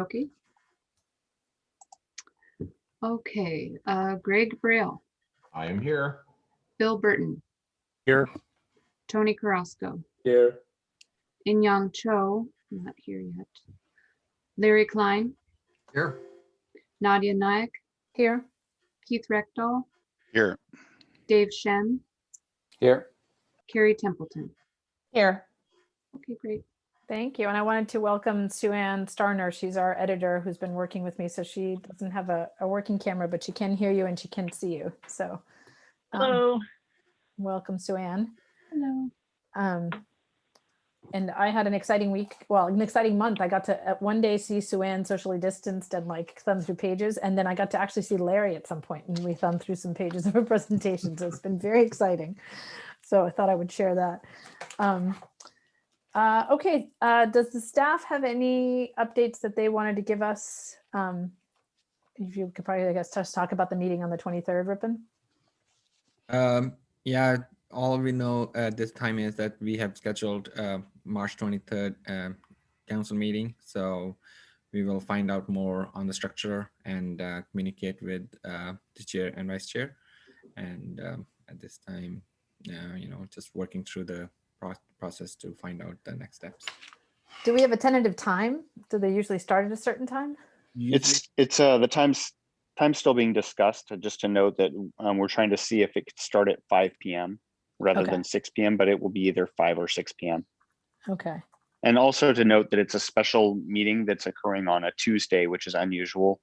Okay. Okay, Greg Braille, I am here. Bill Burton, Here. Tony Carrasco, Here. In-Yang Cho, not here yet. Larry Klein, Here. Nadia Nayak, Here. Keith Reckdahl, Here. Dave Shen, Here. Carrie Templeton. Here. Okay, great. Thank you. And I wanted to welcome Sue Ann Starner. She's our editor who's been working with me. So she doesn't have a working camera, but she can hear you and she can see you. So Hello. welcome, Sue Ann. Hello. And I had an exciting week, well, an exciting month. I got to one day see Sue Ann socially distanced and like thumb through pages. And then I got to actually see Larry at some point and we thumbed through some pages of a presentation. So it's been very exciting. So I thought I would share that. Okay, does the staff have any updates that they wanted to give us? If you could probably, I guess, just talk about the meeting on the 23rd, Ripon. Yeah, all we know at this time is that we have scheduled March 23rd council meeting. So we will find out more on the structure and communicate with the chair and vice chair. And at this time, just working through the process to find out the next steps. Do we have a tentative time? Do they usually start at a certain time? It's the time's still being discussed. Just to note that we're trying to see if it could start at 5 p.m. rather Okay. than 6 p.m., but it will be either 5 or 6 p.m. Okay. And also to note that it's a special meeting that's occurring on a Tuesday, which is unusual.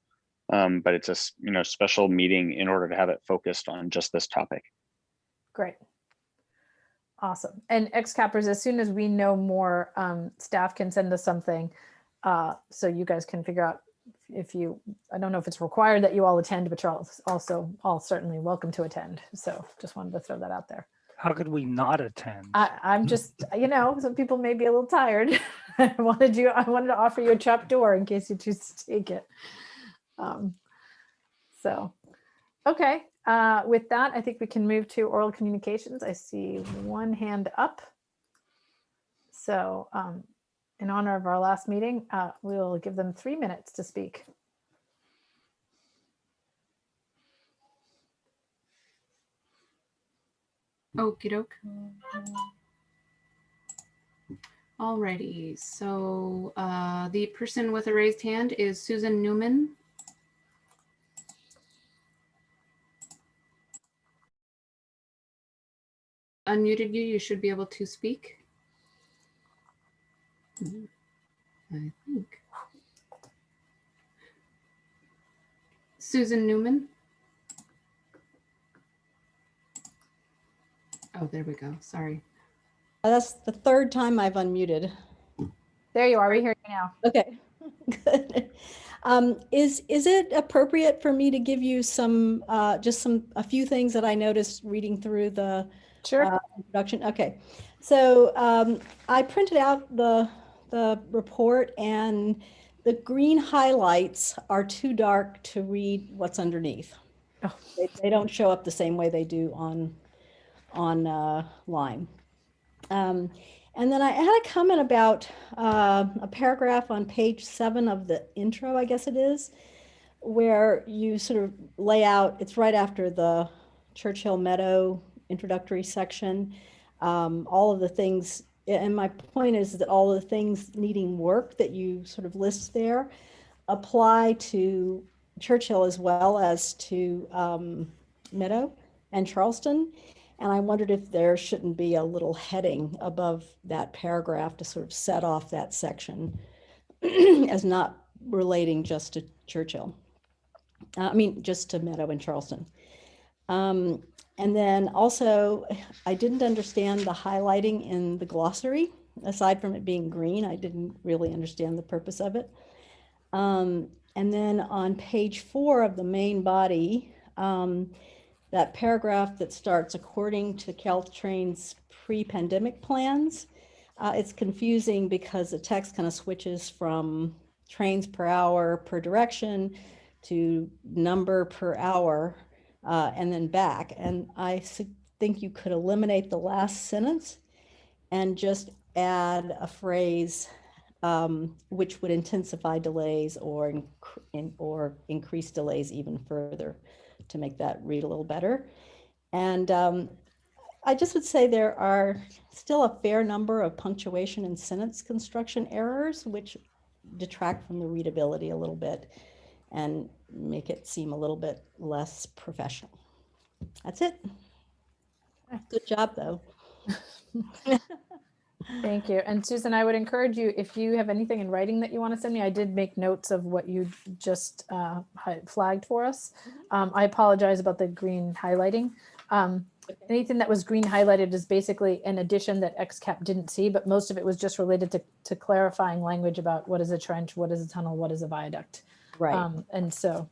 But it's a special meeting in order to have it focused on just this topic. Great. Awesome. And XCAPers, as soon as we know more, staff can send us something so you guys can figure out if you, I don't know if it's required that you all attend, but you're also all certainly welcome to attend. So just wanted to throw that out there. How could we not attend? I'm just, some people may be a little tired. I wanted to offer you a trap door in case you choose to take it. Okay. With that, I think we can move to oral communications. I see one hand up. So in honor of our last meeting, we'll give them 3 minutes to speak. Okie doke. Alrighty, so the person with a raised hand is Susan Newman. Unmuted you, you should be able to speak. I think. Susan Newman. Oh, there we go. Sorry. That's the third time I've unmuted. There you are. We hear you now. Okay, good. Is it appropriate for me to give you some a few things that I noticed reading through the introduction? Okay, so I printed out the report, and the green highlights are too dark to read what's underneath. Oh. They don't show up the same way they do on Lime. And then I had a comment about a paragraph on page 7 of the intro, I guess it is, where you sort of lay out, it's right after the Churchill Meadow introductory section, all of the things, and my point is that all of the things needing work that you sort of list there apply to Churchill as well as to Meadow and Charleston. And I wondered if there shouldn't be a little heading above that paragraph to sort of set off that section as not relating just to Churchill. Just to Meadow and Charleston. And then also, I didn't understand the highlighting in the glossary. Aside from it being green, I didn't really understand the purpose of it. And then on page 4 of the main body, that paragraph that starts according to Caltrain's pre-pandemic plans, it's confusing because the text kind of switches from trains per hour per direction to number per hour and then back. And I think you could eliminate the last sentence and just add a phrase which would intensify delays or increase delays even further to make that read a little better. And I just would say there are still a fair number of punctuation and sentence construction errors, which detract from the readability a little bit and make it seem a little bit less professional. That's it. Good job, though. Thank you. And Susan, I would encourage you, if you have anything in writing that you want to send me, I did make notes of what you just flagged for us. I apologize about the green highlighting. Anything that was green highlighted is basically an addition that XCAP didn't see, but most of it was just related to clarifying language about what is a trench, what is a tunnel, what is a viaduct. Right. And so,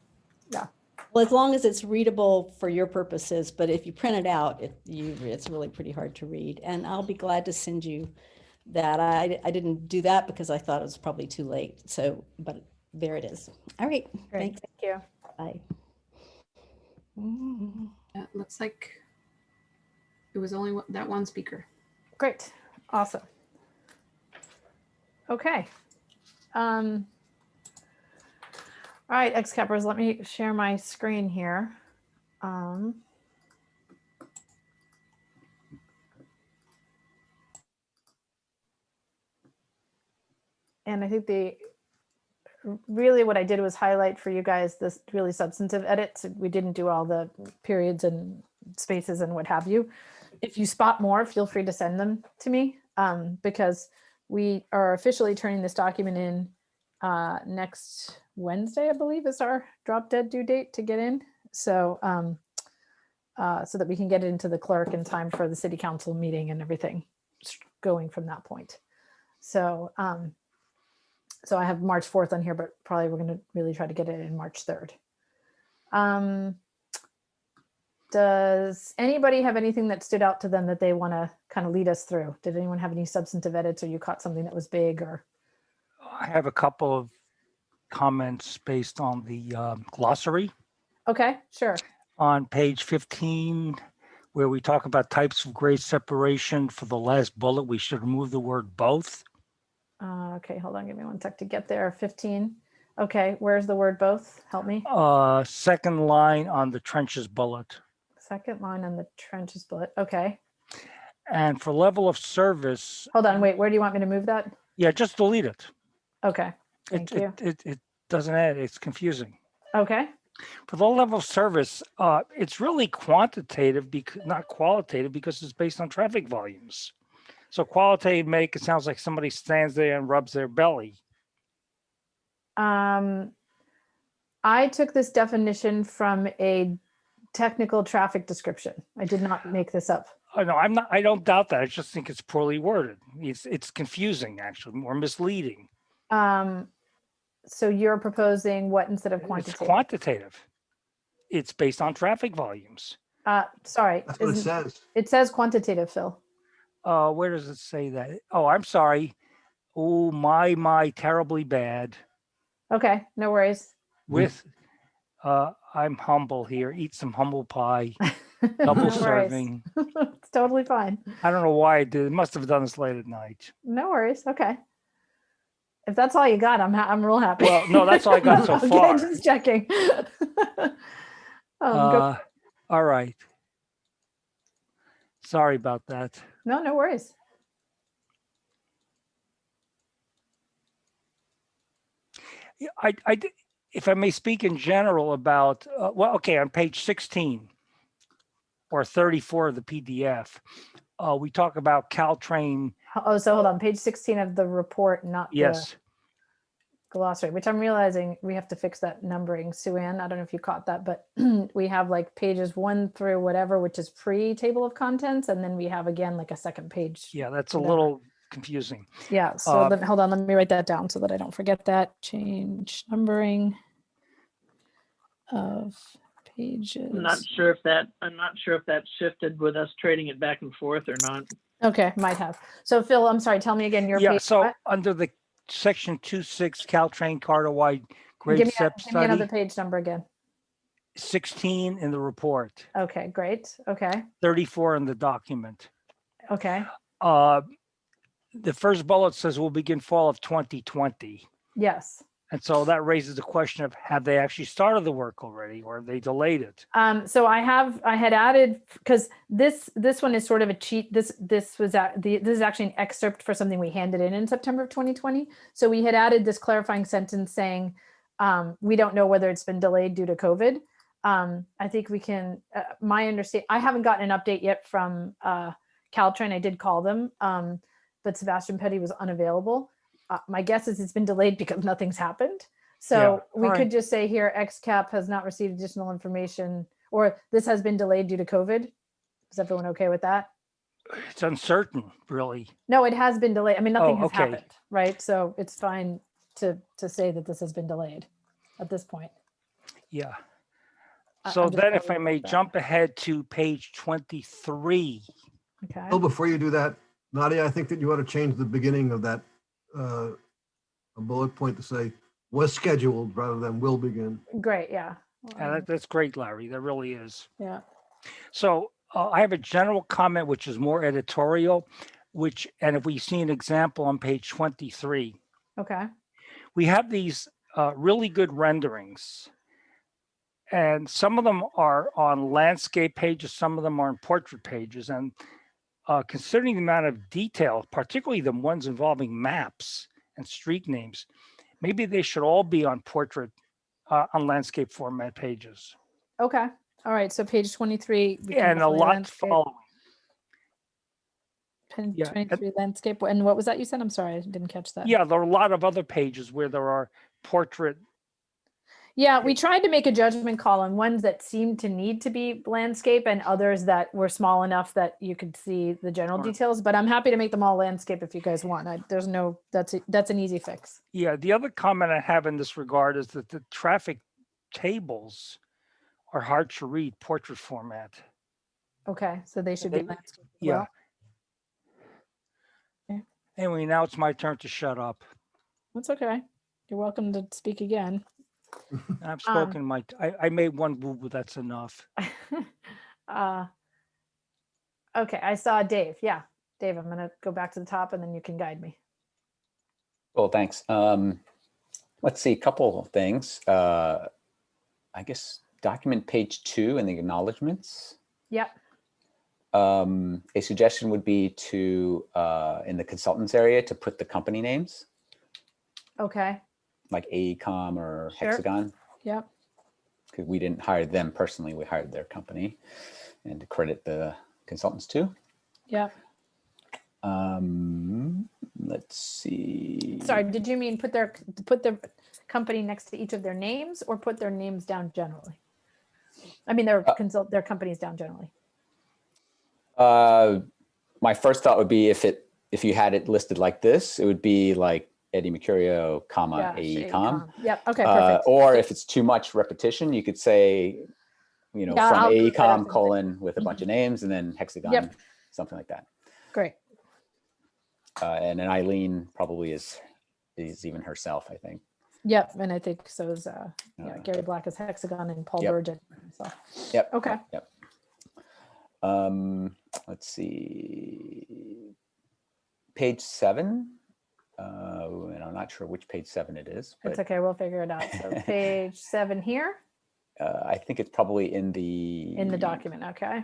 yeah. Well, as long as it's readable for your purposes, but if you print it out, it's really pretty hard to read. And I'll be glad to send you that. I didn't do that because I thought it was probably too late. So, but there it is. All right. Great. Thanks. Thank you. Bye. It looks like it was only that one speaker. Great. Awesome. Okay. All right, XCAPers, let me share my screen here. And I think really what I did was highlight for you guys this really substantive edits. We didn't do all the periods and spaces and what have you. If you spot more, feel free to send them to me because we are officially turning this document in next Wednesday, I believe, is our drop dead due date to get in. So, so that we can get it into the clerk in time for the city council meeting and everything going from that point. So, so I have March 4th on here, but probably we're going to really try to get it in March 3rd. Does anybody have anything that stood out to them that they want to kind of lead us through? Did anyone have any substantive edits, or you caught something that was big? Or I have a couple of comments based on the glossary okay, sure. on page 15, where we talk about types of grade separation. For the last bullet, we should remove the word both. Okay, hold on, give me one sec to get there. 15. Okay, where's the word both? Help me. Second line on the trenches bullet. Second line on the trenches bullet. Okay. And for level of service. Hold on, wait, where do you want me to move that? Yeah, just delete it. Okay, thank you. It doesn't add, it's confusing. Okay. For the level of service, it's really quantitative, not qualitative, because it's based on traffic volumes. So qualitative make it sounds like somebody stands there and rubs their belly. I took this definition from a technical traffic description. I did not make this up. Oh, no, I'm not. I don't doubt that. I just think it's poorly worded. It's confusing, actually, more misleading. So you're proposing what instead of quantitative? It's quantitative. It's based on traffic volumes. Sorry. That's what it says. It says quantitative, Phil. Where does it say that? Oh, I'm sorry. Oh, my, terribly bad. Okay, no worries. With, I'm humble here. Eat some humble pie. Double No worries. serving. It's totally fine. I don't know why I did. Must have done this late at night. No worries. Okay. If that's all you got, I'm real happy. Well, no, that's all I got so Okay, far. just checking. Go. All right. Sorry about that. No worries. If I may speak in general about, well, okay, on page 16 or 34 of the PDF, we talk about Caltrain. Oh, so hold on, page 16 of the report, not Yes. the glossary, which I'm realizing we have to fix that numbering. Sue Ann, I don't know if you caught that, but we have like pages 1 through whatever, which is pre-table of contents. And then we have again, like a second page. Yeah, that's a whatever. little confusing. Yeah, so hold on, let me write that down so that I don't forget that. Change numbering of pages. I'm not sure if that shifted with us trading it back and forth or not. Okay, might have. So Phil, I'm sorry, tell me again your Yeah, page. so what? under the section 2.6 Caltrain Carter-wide grade Give me SEP another study, page number again. 16 in the report, Okay, great. Okay. 34 in the document. Okay. the first bullet says we'll begin fall of 2020. Yes. And so that raises the question of, have they actually started the work already, or have they delayed it? So I had added, because this one is sort of a cheat. This is actually an excerpt for something we handed in September of 2020. So we had added this clarifying sentence saying, we don't know whether it's been delayed due to COVID. I think we can, my understanding, I haven't gotten an update yet from Caltrain. I did call them, but Sebastian Petty was unavailable. My guess is it's been delayed because nothing's happened. So Yeah, we all could right. just say here, XCAP has not received additional information, or this has been delayed due to COVID. Is everyone okay with that? It's uncertain, really. No, it has been delayed. I mean, nothing Oh, has okay. happened, right? So it's fine to say that this has been delayed at this point. Yeah. I- So I'm just then if I worried may about that. jump ahead to page 23. Okay. Bill, before you do that, Nadia, I think that you ought to change the beginning of that a bullet point to say was scheduled rather than will begin. Great. Yeah. That's great, Larry. That really is. Yeah. So I have a general comment, which is more editorial, and if we see an example on page 23, Okay. we have these really good renderings. And some of them are on landscape pages, some of them are on portrait pages. And considering the amount of detail, particularly the ones involving maps and street names, maybe they should all be on portrait, on landscape format pages. Okay. All right. So page 23. we can And a definitely lot landscape. following. Yeah, 23 landscape. And what was that you said? I'm sorry, I didn't catch that. Yeah, there are a lot of other pages where there are portrait. Yeah, we tried to make a judgment call on ones that seemed to need to be landscape and others that were small enough that you could see the general Sure. details, but I'm happy to make them all landscape if you guys want. That's an easy fix. Yeah, the other comment I have in this regard is that the traffic tables are hard to read portrait format. Okay, so they should be They- landscape as Yeah. well. Okay. Anyway, now it's my turn to shut up. That's okay. You're welcome to speak again. I've spoken I made one boo-boo, that's enough. Okay, I saw Dave. Yeah, Dave, I'm gonna go back to the top and then you can guide me. Well, thanks. Let's see, a couple of things. I guess document page 2 and the acknowledgements. Yep. A suggestion would be to, in the consultants area, to put the company names, Okay. like AECOM or Sure. Hexagon, Yep. because we didn't hire them personally, we hired their company, and to credit the consultants too. Yep. Let's see. Sorry, did you mean put their company next to each of their names or put their names down generally? I mean, their companies down generally. My first thought would be if you had it listed like this, it would be like Eddie Mercurio, comma, AECOM. Yep. Okay. Perfect. Or if it's too much repetition, you could say, Yeah, from I'll do that AECOM after the colon with a bunch of names and then Hexagon, Yep. something like that. Great. And then Eileen probably is even herself, I think. Yep. And I think so is Gary Black is Hexagon and Paul Yep. Burgett. So Yep. Okay. Yep. Let's see. Page 7. And I'm not sure which page 7 it is, it's but okay. We'll figure it out. So page 7 here I think it's probably in the document. Okay.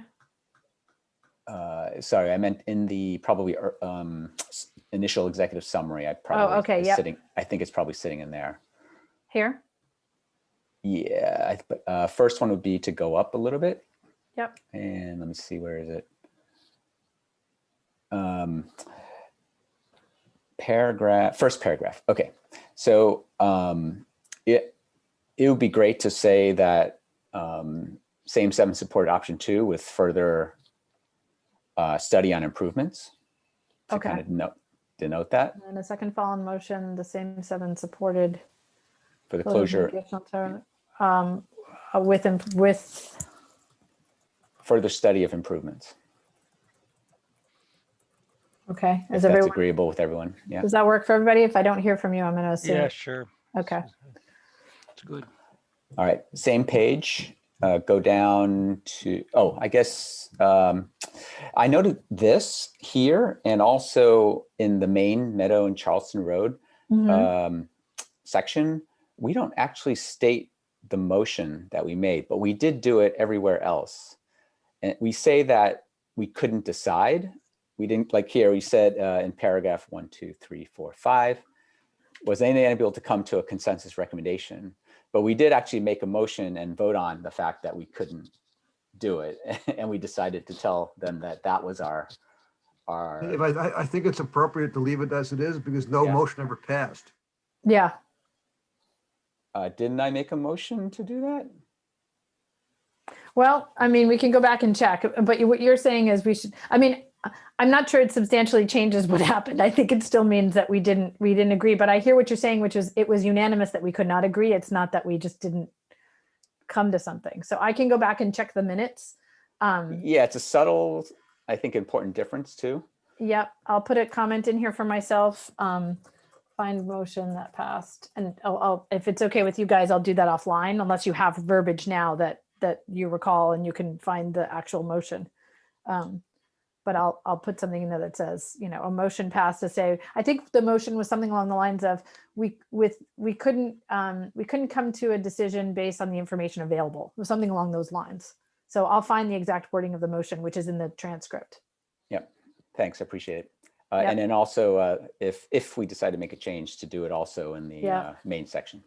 Sorry, I meant in the probably initial executive summary. I probably okay, is yep. sitting. I think it's probably sitting in there. Here. Yeah, but first one would be to go up a little bit. Yep. And let me see, where is it? First paragraph. Okay, so it would be great to say that same 7 supported option 2 with further study on improvements. To Okay. kind of denote that And a second fallen motion, the same 7 supported. for the closure, With further study of improvements. okay. If Is that's everyone, agreeable with everyone. Yeah. does that work for everybody? If I don't hear from you, I'm going to assume. Yeah, sure. Okay. It's good. All right. Same page. Go down to, I guess I noted this here and also in the main Meadow and Charleston Road section, we don't actually state the motion that we made, but we did do it everywhere else. And we say that we couldn't decide. We didn't, like here, we said in paragraph 1, 2, 3, 4, 5, was anyone able to come to a consensus recommendation? But we did actually make a motion and vote on the fact that we couldn't do it. And we decided to tell them that that was our I think it's appropriate to leave it as it is because no Yeah. motion ever passed. Yeah. Didn't I make a motion to do that? Well, I mean, we can go back and check, but what you're saying is we should, I mean, I'm not sure it substantially changes what happened. I think it still means that we didn't agree, but I hear what you're saying, which is it was unanimous that we could not agree. It's not that we just didn't come to something. So I can go back and check the minutes. Yeah, it's a subtle, I think, important difference too. Yep. I'll put a comment in here for myself. Find motion that passed. And I'll, if it's okay with you guys, I'll do that offline unless you have verbiage now that you recall and you can find the actual motion. But I'll put something in there that says, you know, a motion passed to say, I think the motion was something along the lines of we couldn't come to a decision based on the information available. It was something along those lines. So I'll find the exact wording of the motion, which is in the transcript. Yep. Thanks. I appreciate it. Yep. And then also, if we decide to make a change, to do it also in the Yeah. main section.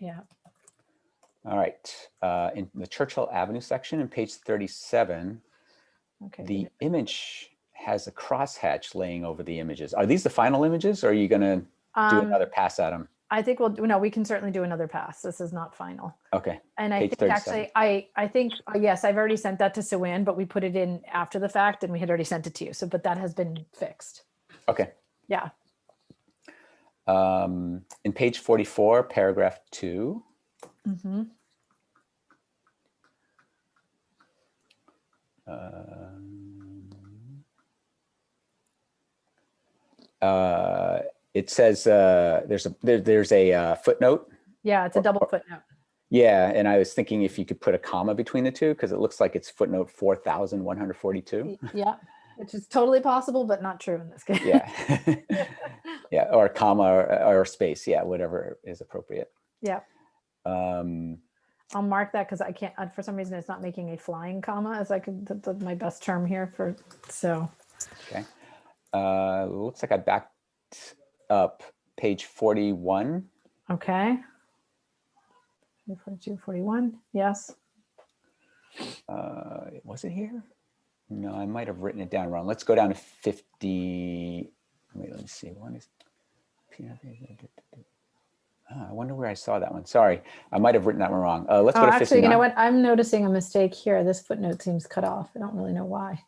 Yeah. All right. In the Churchill Avenue section in page 37, Okay. the image has a crosshatch laying over the images. Are these the final images, or are you going to do another pass at them? I think we can certainly do another pass. This is not final. Okay. And I Page think 37. actually, I think, yes, I've already sent that to Suann, but we put it in after the fact and we had already sent it to you. So, but that has been fixed. Okay. Yeah. In page 44, paragraph 2. Mm-hmm. It says there's a footnote. Yeah, it's a double footnote. Yeah, and I was thinking if you could put a comma between the two, because it looks like it's footnote 4,142. Yeah, which is totally possible, but not true in this case. Yeah. Yeah, or a comma or a space. Yeah, whatever is appropriate. Yeah. I'll mark that because I can't, for some reason, it's not making a flying comma as I could, that's my best term here for, so. Okay. Looks like I backed up page 41. Okay. 42, 41, yes. Was it here? No, I might have written it down wrong. Let's go down to 50. Wait, let me see. One is. I wonder where I saw that one. Sorry, I might have written that one wrong. Let's go to 59. Actually, you know what? I'm noticing a mistake here. This footnote seems cut off. I don't really know why.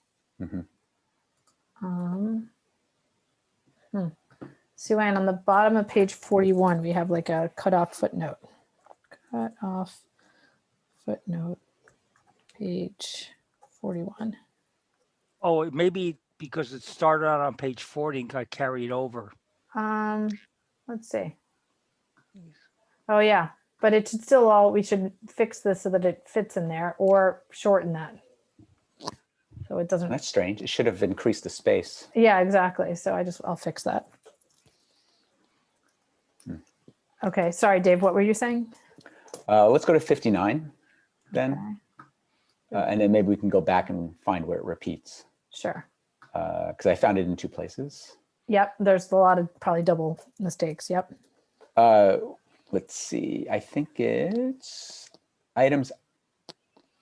Suann, on the bottom of page 41, we have like a cut off footnote. Cut off footnote, page 41. Oh, it may be because it started out on page 40 and got carried over. Let's see. Oh yeah, but it's still all, we should fix this so that it fits in there or shorten that. So it doesn't. That's strange. It should have increased the space. Yeah, exactly. So I'll fix that. Okay, sorry, Dave, what were you saying? Let's go to 59 then. Okay. And then maybe we can go back and find where it repeats. Sure. Because I found it in two places. Yep, there's a lot of probably double mistakes. Yep. Let's see. I think it's items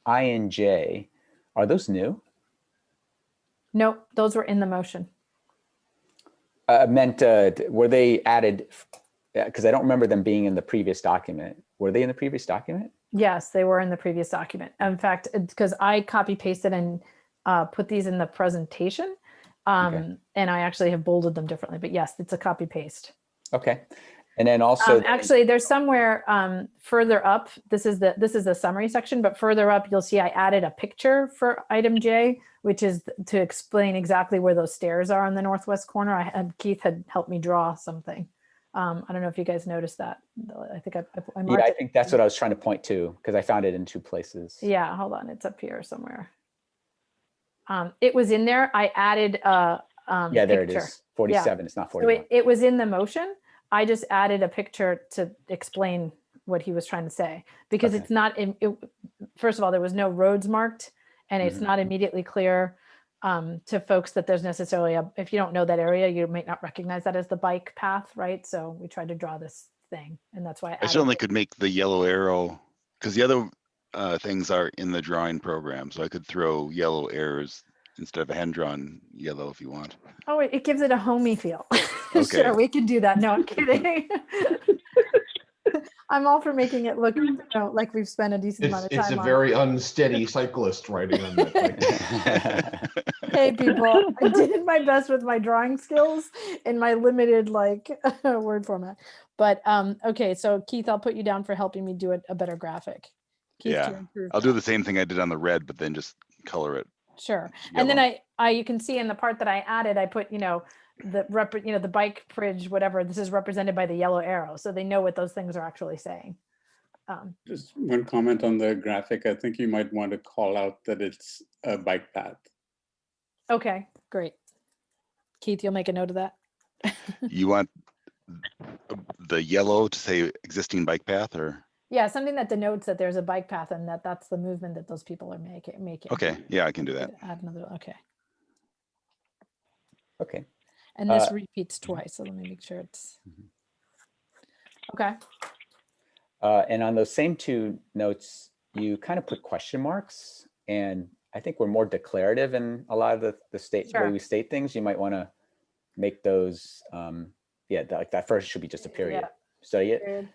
I and J. Are those new? Nope, those were in the motion. Meant, were they added? Because I don't remember them being in the previous document. Were they in the previous document? Yes, they were in the previous document. In fact, because I copy pasted and put these in the presentation. Okay. And I actually have bolded them differently, but yes, it's a copy paste. Okay. And then also actually there's somewhere further up, this is the summary section, but further up, you'll see I added a picture for item J, which is to explain exactly where those stairs are in the northwest corner. Keith had helped me draw something. I don't know if you guys noticed that. I think I marked I think that's what I was trying to point to because I found it in two places. Yeah, hold on. It's up here somewhere. It was in there. I added a Yeah, there picture. it is. 47. It's not So 41. it was in the motion. I just added a picture to explain what he was trying to say, because Okay. it's not, first of all, there was no roads marked, and it's Mhm. not immediately clear to folks that there's necessarily if you don't know that area, you might not recognize that as the bike path, right? So we tried to draw this thing, and that's why I I added certainly it. could make the yellow arrow, because the other things are in the drawing program. So I could throw yellow arrows instead of a hand-drawn yellow if you want. Oh, it gives it a homey feel. Okay. Sure, we can do that. No, I'm kidding. I'm all for making it look, like we've spent a decent amount of It's time a on very unsteady cyclist riding on that bike. it. Hey, people, I did my best with my drawing skills in my limited word format. But okay, so Keith, I'll put you down for helping me do a better graphic. Keith, to Yeah, improve I'll do that. the same thing I did on the red, but then just color it. Sure. And then yellow. I you can see in the part that I added, I put, the bike bridge, whatever, this is represented by the yellow arrow. So they know what those things are actually saying. Just one comment on the graphic. I think you might want to call out that it's a bike path. Okay, great. Keith, you'll make a note of that. You want the yellow to say existing bike path, or? Yeah, something that denotes that there's a bike path and that's the movement that those people are making. Okay, yeah, I can do that. Add another, okay. Okay. And this repeats twice, so let me make sure it's, okay. And on those same two notes, you kind of put question marks, and I think we're more declarative in a lot of the way Sure. we state things. You might want to make those, like that first should be just a period. Yeah. Study it. Period.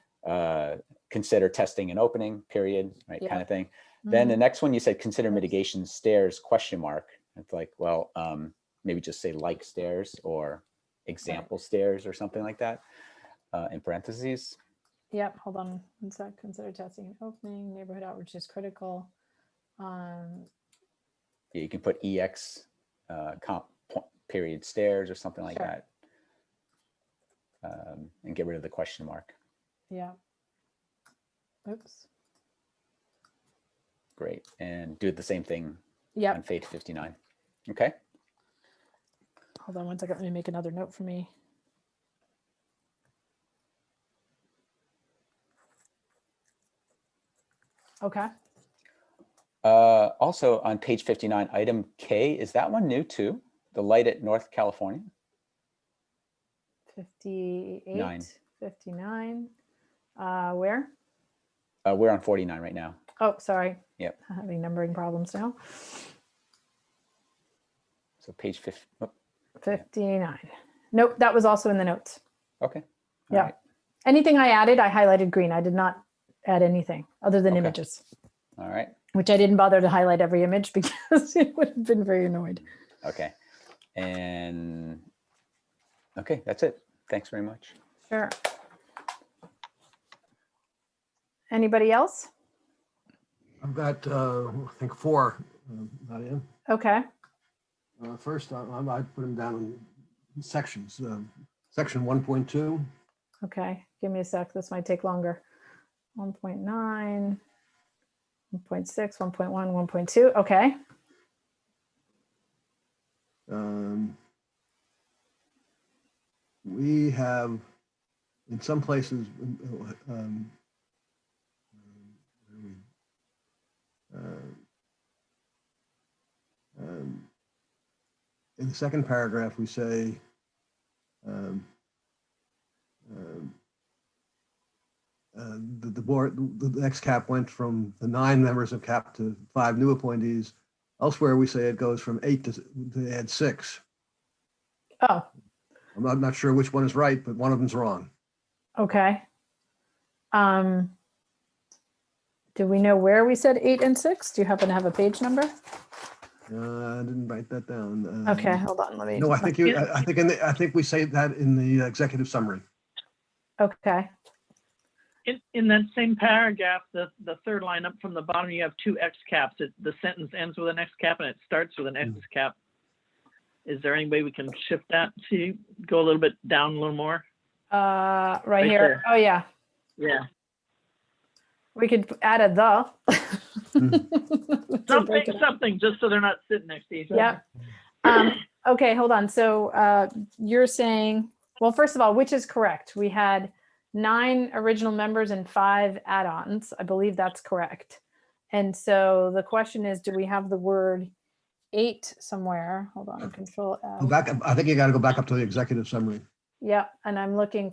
Consider testing and opening, period, right, Yeah. kind of thing. Then the next one you said consider mitigation stairs, question mark. It's like, well, maybe just say like stairs or example stairs or something like that in parentheses. Yep, hold on one sec. Consider testing and opening. Neighborhood outreach is critical. Yeah, you can put EX period stairs or something like Sure. that. And get rid of the question mark. Yeah. Oops. Great. And do the same thing Yep. on page 59. Okay. Hold on one second. Let me make another note for me. Okay. Also on page 59, item K, is that one new too? The light at North California? 58, 59. Where? We're on 49 right now. Oh, sorry. Yep. I'm having numbering problems now. So page 50. 59. Nope, that was also in the notes. Okay. All Yeah. right. Anything I added, I highlighted green. I did not add anything other than Okay. images, All right. which I didn't bother to highlight every image because it would have been very annoyed. Okay. And okay, that's it. Thanks very much. Sure. Anybody else? I've got, I think 4, Nadia. Okay. First, I put them down in sections. Section 1.2. Okay. Give me a sec. This might take longer. 1.9, 1.6, 1.1, 1.2. Okay. We have, in some places, in the second paragraph, we say, the board, the XCAP went from the 9 members of CAP to 5 new appointees. Elsewhere, we say it goes from 8 to add 6. Oh, I'm not sure which one is right, but one of them's wrong. okay. Do we know where we said 8 and 6? Do you happen to have a page number? I didn't write that down. Okay, hold on. Let me. No, I think I think we say that in the executive summary. Okay. In that same paragraph, the third line up from the bottom, you have 2 XCAPs. The sentence ends with an XCAP and it starts with an XCAP. Is there any way we can shift that to go a little bit down a little more? Right here. there. Oh, yeah. Yeah. We could add a the. Something, just so they're not sitting next to each other. Yeah. Okay, hold on. So you're saying, well, first of all, which is correct? We had 9 original members and 5 add-ons. I believe that's correct. And so the question is, do we have the word 8 somewhere? Hold on, Control F. Go back up. I think you got to go back up to the executive summary. Yeah, and I'm looking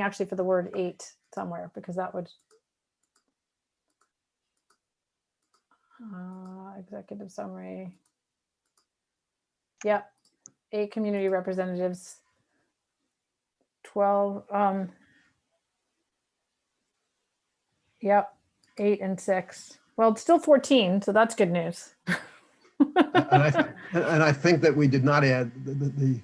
actually for the word 8 somewhere, because that would executive summary. Yep, 8 community representatives, 12 yep, 8 and 6. Well, it's still 14, so that's good news. And I think that we did not add the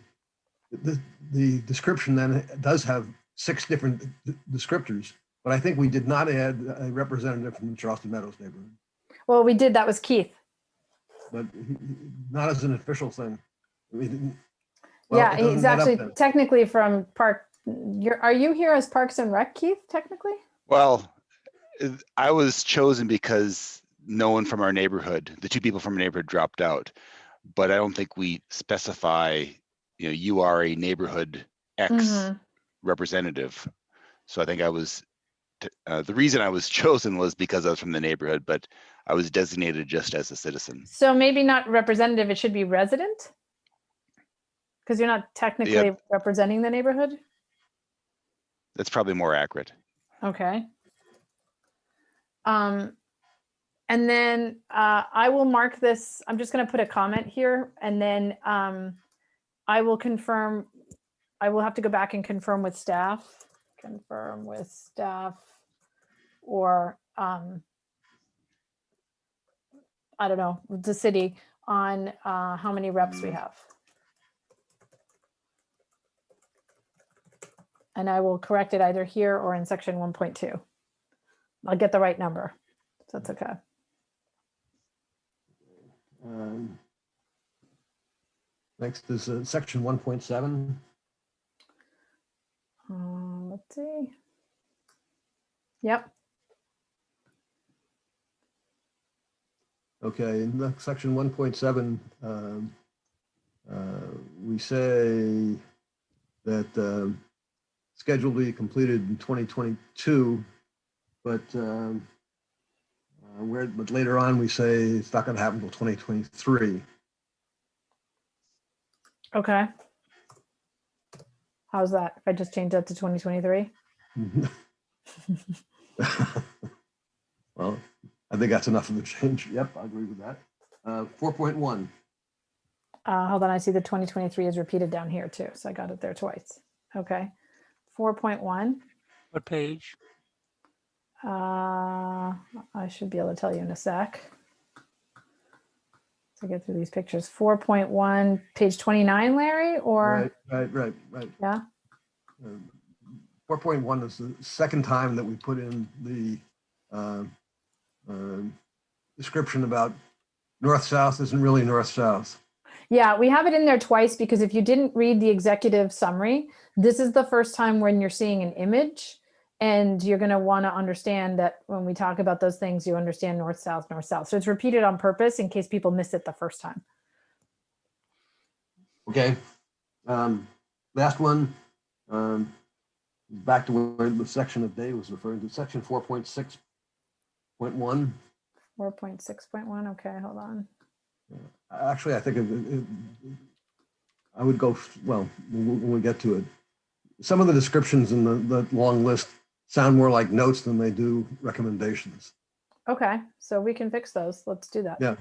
description. Then it does have 6 different descriptors, but I think we did not add a representative from the Charleston Meadows neighborhood. Well, we did. That was Keith. But not as an official thing. Yeah, he's actually technically from Park. Are you here as Parks and Rec, Keith, technically? Well, I was chosen because no one from our neighborhood, the 2 people from our neighborhood dropped out, but I don't think we specify, you are a neighborhood X representative. So I think I was, the reason I was chosen was because I was from the neighborhood, but I was designated just as a citizen. So maybe not representative, it should be resident? Because you're not technically representing the neighborhood? That's probably more accurate. Okay. And then I will mark this. I'm just going to put a comment here, and then I will confirm. I will have to go back and confirm with staff. Confirm with staff, or I don't know, the city on how many reps we have. And I will correct it either here or in section 1.2. I'll get the right number. So that's okay. Next is section 1.7. Let's see. Yep. Okay, in section 1.7, we say that schedule to be completed in 2022, but later on we say it's not going to happen until 2023. Okay. How's that? If I just change that to 2023? Well, I think that's enough of a change. Yep, I agree with that. 4.1. Hold on, I see the 2023 is repeated down here too, so I got it there twice. Okay. 4.1. What page? I should be able to tell you in a sec. So get through these pictures. 4.1, page 29, Larry, or? Right. Yeah. 4.1 is the second time that we put in the description about north-south isn't really north-south. Yeah, we have it in there twice because if you didn't read the executive summary, this is the first time when you're seeing an image, and you're going to want to understand that when we talk about those things, you understand north-south, north-south. So it's repeated on purpose in case people missed it the first time. Okay. Last one. Back to where the section of Dave was referring to, section 4.6.1. 4.6.1. Okay, hold on. Actually, I think I would go, well, when we get to it. Some of the descriptions in the long list sound more like notes than they do recommendations. Okay, so we can fix those. Let's do that. Yeah,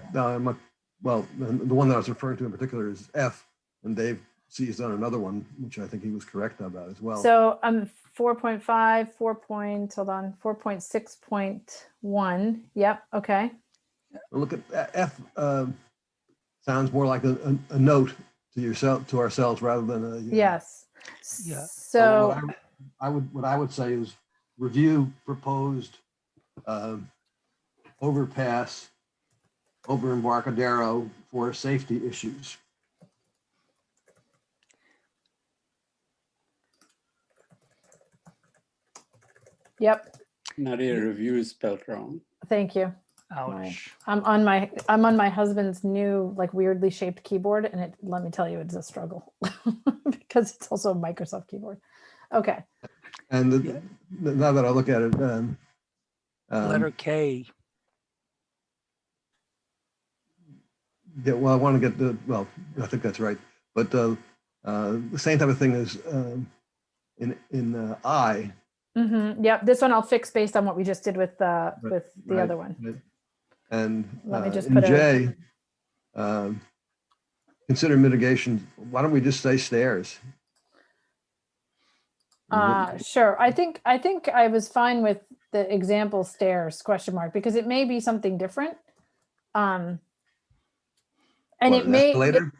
well, the one that I was referring to in particular is F, and Dave sees on another one, which I think he was correct about as well. So 4.5, 4.6.1. Yep, okay. Look at F. Sounds more like a note to yourself, to ourselves, rather than a yes. Yeah. So what I would say is review proposed overpass over Embarcadero for safety issues. Yep. Nadia, review is spelled wrong. Thank you. Ouch. I'm on my husband's new like weirdly shaped keyboard, and let me tell you, it's a struggle because it's also a Microsoft keyboard. Okay. And Yeah. now that I look at it, Letter K. yeah, well, I want to get well, I think that's right. But the same type of thing is in I. Yep. This one I'll fix based on what we just did with the Right, other one. right. And Let me just in put J, consider mitigation. Why don't we just say stairs? Sure. I think I was fine with the example stairs ? Because it may be something different. And What, it an may escalator?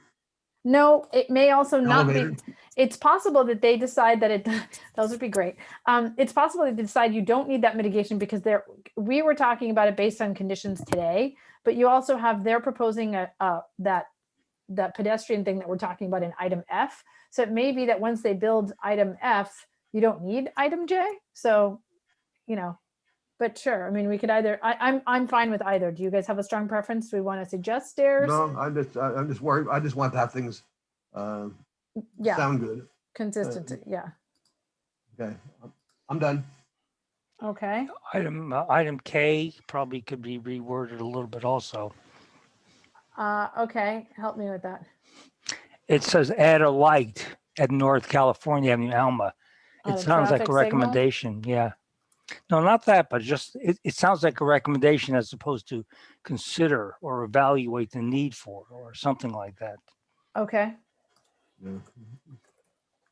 no, it may also not be. Elevator? It's possible that they decide that those would be great. It's possible that they decide you don't need that mitigation because we were talking about it based on conditions today, but you also have they're proposing that pedestrian thing that we're talking about in item F. So it may be that once they build item F, you don't need item J. So, but sure. I mean, we could either. I'm fine with either. Do you guys have a strong preference? Do we want to suggest stairs? No, I'm just worried. I just want to have things Yeah. sound good. Consistency. Yeah. Okay, I'm done. Okay. Item K probably could be reworded a little bit also. Okay. Help me with that. It says add a light at North California Avenue, Alma. It The sounds like traffic a signal? recommendation. Yeah. No, not that, but just it sounds like a recommendation as opposed to consider or evaluate the need for or something like that. Okay. Yeah.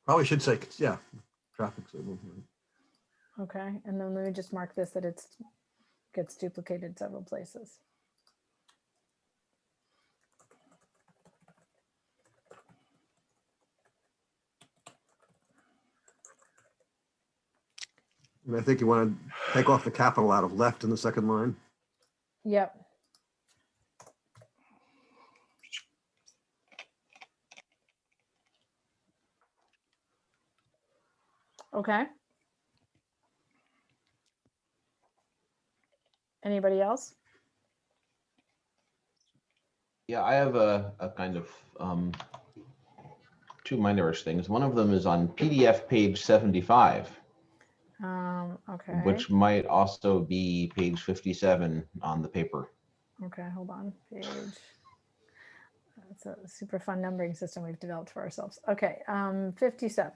Probably should say, yeah, traffic signal. Okay. And then let me just mark this that gets duplicated several places. And I think you want to take off the capital out of left in the second line. Yep. Okay. Anybody else? Yeah, I have a kind of two minorish things. One of them is on PDF page 75, Okay. which might also be page 57 on the paper. Okay, hold on. Page. It's a super fun numbering system we've developed for ourselves. Okay, 57.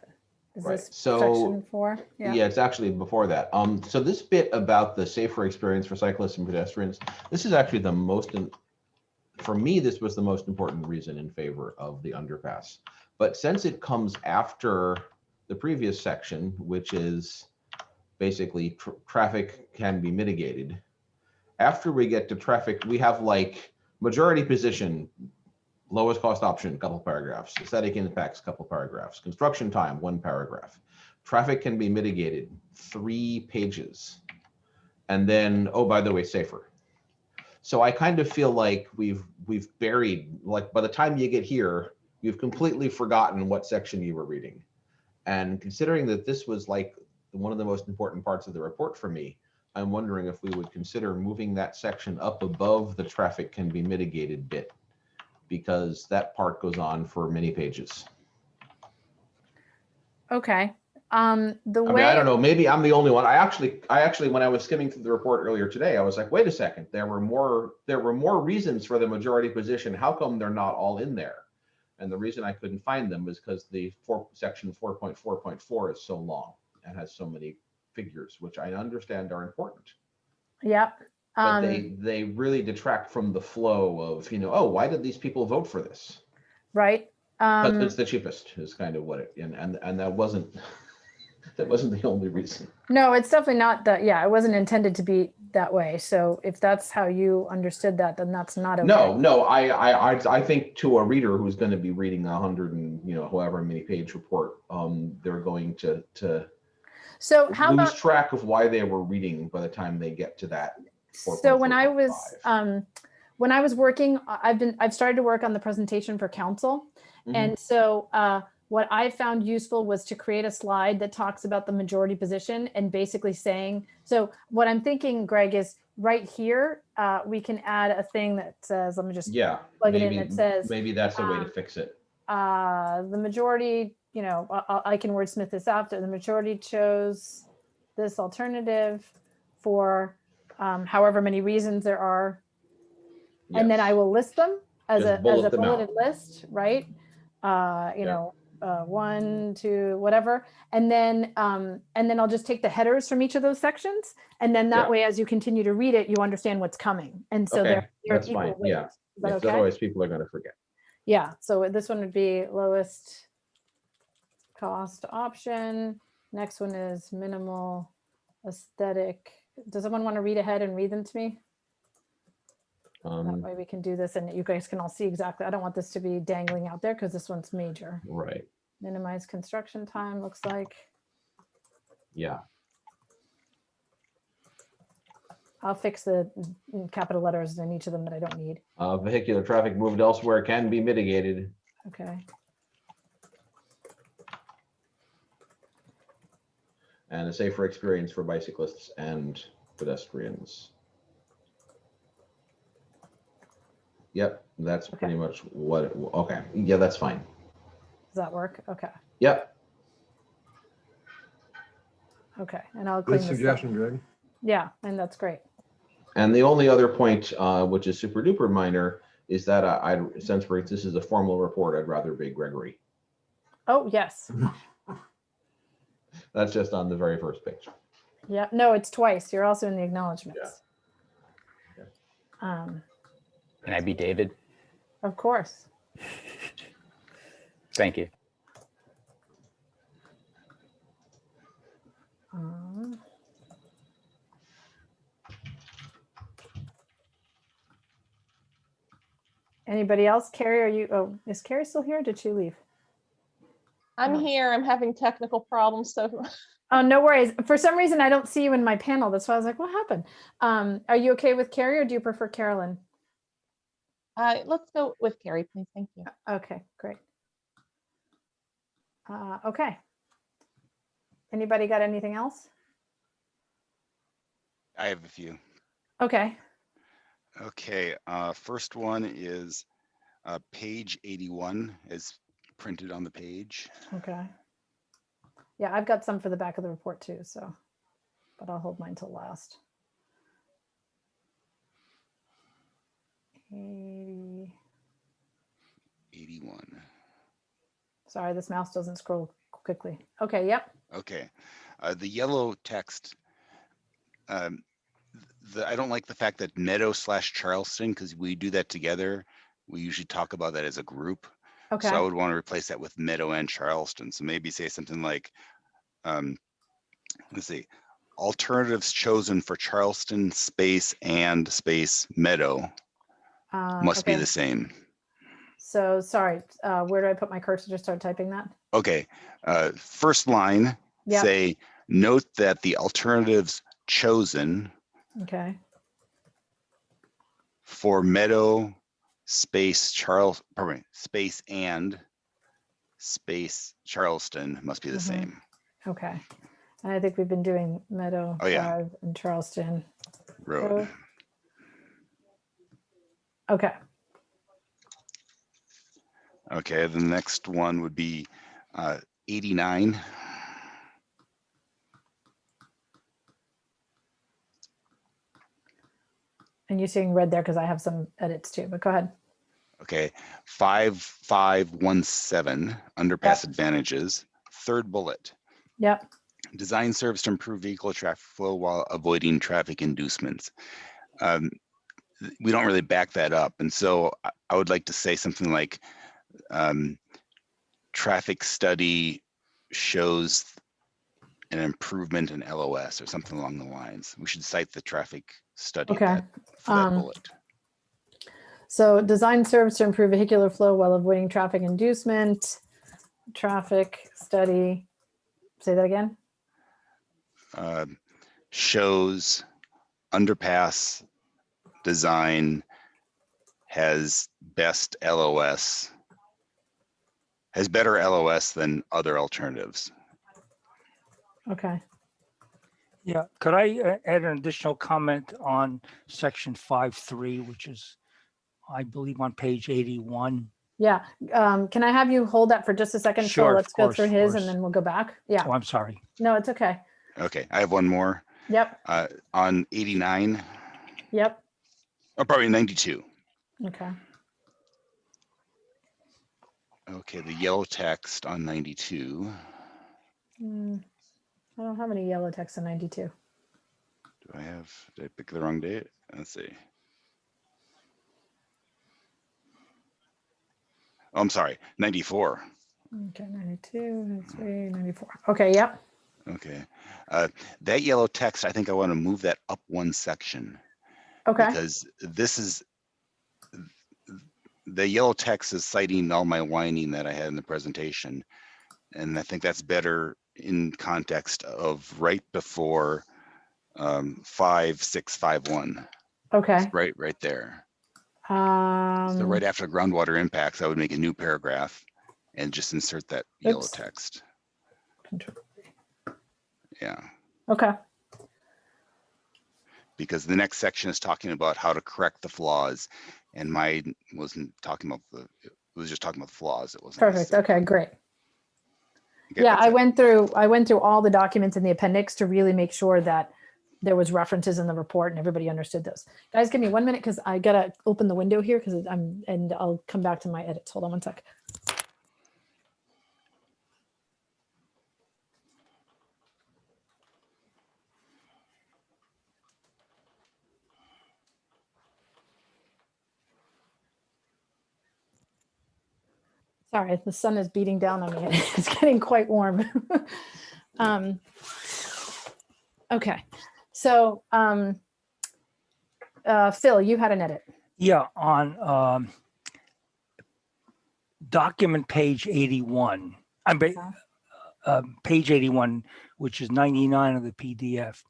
Is Right. this So section 4? yeah, it's actually before that. So this bit about the safer experience for cyclists and pedestrians, this is actually the most, for me, this was the most important reason in favor of the underpass. But since it comes after the previous section, which is basically traffic can be mitigated, after we get to traffic, we have like majority position, lowest cost option, couple paragraphs, aesthetic impacts, couple paragraphs, construction time, 1 paragraph, traffic can be mitigated, 3 pages. And then, oh, by the way, safer. So I kind of feel like we've buried, like by the time you get here, you've completely forgotten what section you were reading. And considering that this was like one of the most important parts of the report for me, I'm wondering if we would consider moving that section up above the traffic can be mitigated bit, because that part goes on for many pages. Okay. I mean, I don't know, maybe I'm the only one. I actually, when I was skimming through the report earlier today, I was like, wait a second, there were more reasons for the majority position. How come they're not all in there? And the reason I couldn't find them was because the section 4.4.4 is so long and has so many figures, which I understand are important. Yep. But they really detract from the flow of, oh, why did these people vote for this? Right. Because it's the cheapest is kind of what it, and that wasn't the only reason. No, it's definitely not that. Yeah, it wasn't intended to be that way. So if that's how you understood that, then that's not okay. No, I think to a reader who's going to be reading 100 and however many page report, they're going to so how lose about track of why they were reading by the time they get to that. So when I was working, I've started to work on the presentation for council. Mm-hmm. And so what I found useful was to create a slide that talks about the majority position and basically saying, so what I'm thinking, Greg, is right here, we can add a thing that says, let me just Yeah, plug it in, maybe, that says, maybe that's a way to fix it. the majority, you know, I can wordsmith this after, the majority chose this alternative for however many reasons there are. And then I Yes. will list them as Just a bullet them bulleted out. list, right? You Yeah. know, 1, 2, whatever. And then I'll just take the headers from each of those sections. And then that Yeah. way, as you continue to read it, you understand what's coming. And so Okay, they're that's equal fine. weight. Yeah. Is that Because okay? otherwise people are going to forget. Yeah, so this one would be lowest cost option. Next one is minimal aesthetic. Does someone want to read ahead and read them to me? That way we can do this and you guys can all see exactly. I don't want this to be dangling out there because this one's major. Right. Minimize construction time looks like. Yeah. I'll fix the capital letters in each of them that I don't need. Vehicular traffic moved elsewhere can be mitigated. Okay. And a safer experience for bicyclists and pedestrians. Yep, that's pretty much what it, okay. Yeah, that's fine. Does that work? Okay. Yep. Okay. And I'll clean Good this up. suggestion, Greg. Yeah, and that's great. And the only other point, which is super duper minor, is that since this is a formal report, I'd rather be Gregory. Oh, yes. That's just on the very first page. Yeah. No, it's twice. You're also in the acknowledgements. Yeah. Can I be David? Of course. Thank you. Anybody else? Carrie, are you, oh, is Carrie still here? Or did she leave? I'm here. I'm having technical problems. So Oh, no worries. For some reason, I don't see you in my panel. That's why I was like, what happened? Are you okay with Carrie or do you prefer Carolyn? let's go with Carrie, please. Thank you. Okay, great. Okay. Anybody got anything else? I have a few. Okay. Okay, first one is page 81 is printed on the page. Okay. Yeah, I've got some for the back of the report too, so, but I'll hold mine till last. 80. 81. Sorry, this mouse doesn't scroll quickly. Okay, yep. Okay, the yellow text, I don't like the fact that Meadow/Charleston, because we do that together. We usually talk about that as a group. Okay. So I would want to replace that with Meadow and Charleston. So maybe say something like, let's see, alternatives chosen for Charleston space and space Meadow must be Okay. the same. So sorry, where do I put my cursor to start typing that? Okay, first line, Yep. say, note that the alternatives chosen Okay. for Meadow space space and space Charleston must be the same. Okay. And I think we've been doing Meadow Oh, yeah. Drive and Charleston Road. Okay. Okay, the next one would be 89. And you're seeing red there because I have some edits too, but go ahead. Okay, 5517, underpass advantages. Third bullet. Yep. Design serves to improve vehicle traffic flow while avoiding traffic inducements. We don't really back that up. And so I would like to say something like traffic study shows an improvement in LOS or something along the lines. We should cite the traffic study Okay. for that bullet. So design serves to improve vehicular flow while avoiding traffic inducement. Traffic study. Say that again. Shows underpass design has best LOS, has better LOS than other alternatives. Okay. Yeah, could I add an additional comment on section 5.3, which is, I believe, on page 81? Yeah. Can I have you hold that for just a second? Sure, So of let's go course, through of his course. and then we'll go back. Yeah. Oh, I'm sorry. No, it's okay. Okay, I have one more. Yep. On 89, Yep. or probably 92. Okay. Okay, the yellow text on 92. I don't have any yellow text in 92. Did I pick the wrong date? Let's see. Oh, I'm sorry, 94. Okay, 92, 93, 94. Okay, yep. Okay. That yellow text, I think I want to move that up one section. Okay. Because this is, the yellow text is citing all my whining that I had in the presentation. And I think that's better in context of right before 5651. Okay. Right there. So right after groundwater impacts, I would make a new paragraph and just insert that yellow text. Yeah. Okay. Because the next section is talking about how to correct the flaws, and mine wasn't talking about it was just talking about the flaws. It wasn't. Perfect. Okay, great. Okay, Yeah, that's I it. went through all the documents in the appendix to really make sure that there was references in the report and everybody understood those. Guys, give me 1 minute because I gotta open the window here because and I'll come back to my edits. Hold on one sec. Sorry, the sun is beating down on me. It's getting quite warm. Okay, so Phil, you had an edit. Yeah, on document page 81. Page 81, which is 99 of the PDF.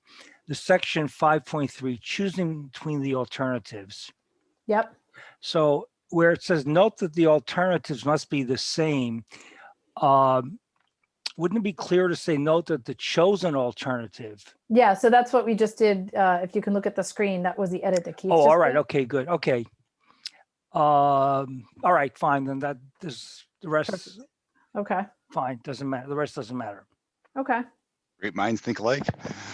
The section 5.3, choosing between the alternatives. Yep. So where it says note that the alternatives must be the same, wouldn't it be clear to say note that the chosen alternative? Yeah, so that's what we just did. If you can look at the screen, that was the edit that Keith. Oh, just all right. did. Okay, good. Okay. All right, fine. Then that is the rest. Perfect. Okay. Fine. Doesn't matter. The rest doesn't matter. Okay. Great minds think alike.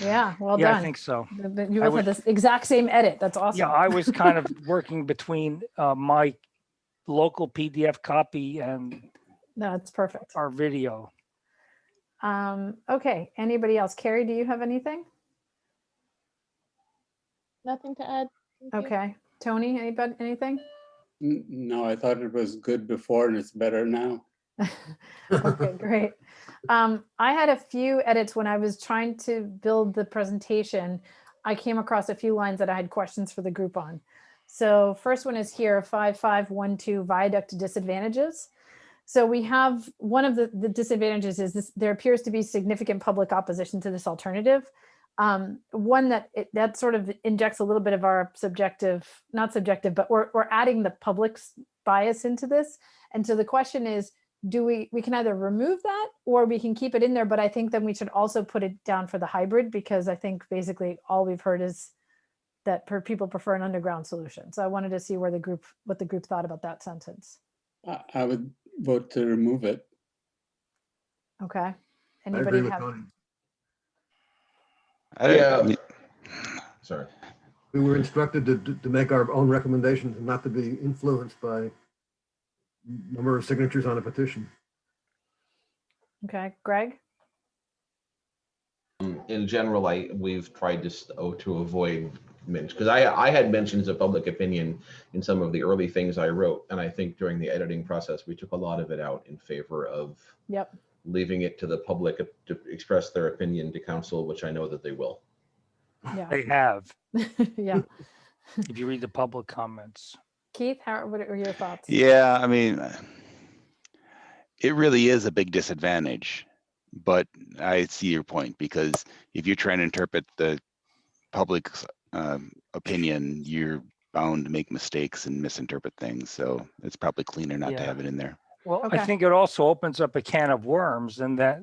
Yeah, well Yeah, done. I think so. You both had this exact same edit. That's awesome. Yeah, I was kind of working between my local PDF copy and That's perfect. our video. Okay. Anybody else? Carrie, do you have anything? Nothing to add. Thank you. Okay. Tony, anybody, anything? No, I thought it was good before and it's better now. Okay, great. I had a few edits when I was trying to build the presentation. I came across a few lines that I had questions for the group on. So first one is here, 5512 viaduct disadvantages. So we have one of the disadvantages is this, there appears to be significant public opposition to this alternative. One that sort of injects a little bit of our subjective, not subjective, but we're adding the public's bias into this. And so the question is, do we can either remove that or we can keep it in there, but I think then we should also put it down for the hybrid, because I think basically all we've heard is that people prefer an underground solution. So I wanted to see what the group thought about that sentence. I would vote to remove it. Okay. I Anybody agree with have? Tony. Yeah. Sorry. We were instructed to make our own recommendations and not to be influenced by number of signatures on a petition. Okay, Greg? In general, we've tried to avoid because I had mentions of public opinion in some of the early things I wrote, and I think during the editing process we took a lot of it out in favor of leaving it to the public to express their opinion to council, which I know that they will. Yeah, they have. Yeah. If you read the public comments. Keith, what are your thoughts? Yeah, I mean, it really is a big disadvantage, but I see your point, because if you're trying to interpret the public's opinion, you're bound to make mistakes and misinterpret things. So it's probably cleaner not to have it in there. Well, I think it also opens up a can of worms, and that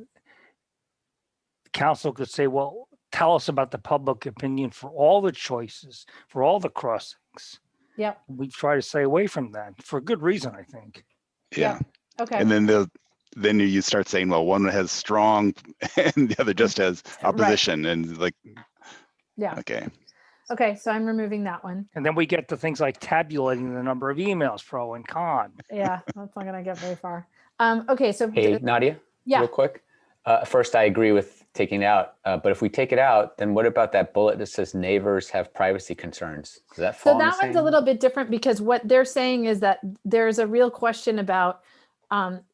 council could say, well, tell us about the public opinion for all the choices, for all the crossings. Yep. We try to stay away from that for a good reason, I think. Yeah. Okay. And then you start saying, well, one has strong and the other just has opposition, and like, Yeah. okay. Okay. So I'm removing that one. And then we get to things like tabulating the number of emails, pro and con. Yeah. That's not going to get very far. Okay. So Hey, Nadia, yeah. real quick. First, I agree with taking it out. But if we take it out, then what about that bullet that says neighbors have privacy concerns? Does that fall So in the that one's a same? little bit different because what they're saying is that there's a real question about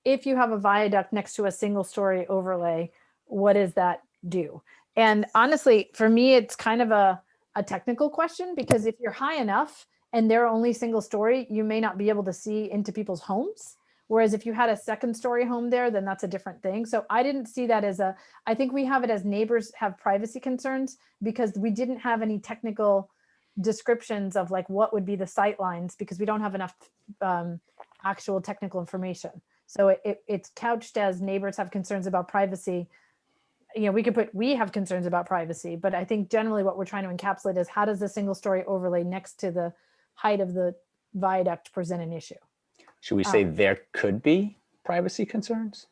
if you have a viaduct next to a single story overlay, what does that do? And honestly, for me, it's kind of a technical question, because if you're high enough and they're only single story, you may not be able to see into people's homes. Whereas if you had a second story home there, then that's a different thing. So I didn't see that as I think we have it as neighbors have privacy concerns, because we didn't have any technical descriptions of like what would be the sight lines, because we don't have enough actual technical information. So it's couched as neighbors have concerns about privacy. You know, we could put, we have concerns about privacy, but I think generally what we're trying to encapsulate is how does the single story overlay next to the height of the viaduct present an issue? Should we say there could be privacy concerns?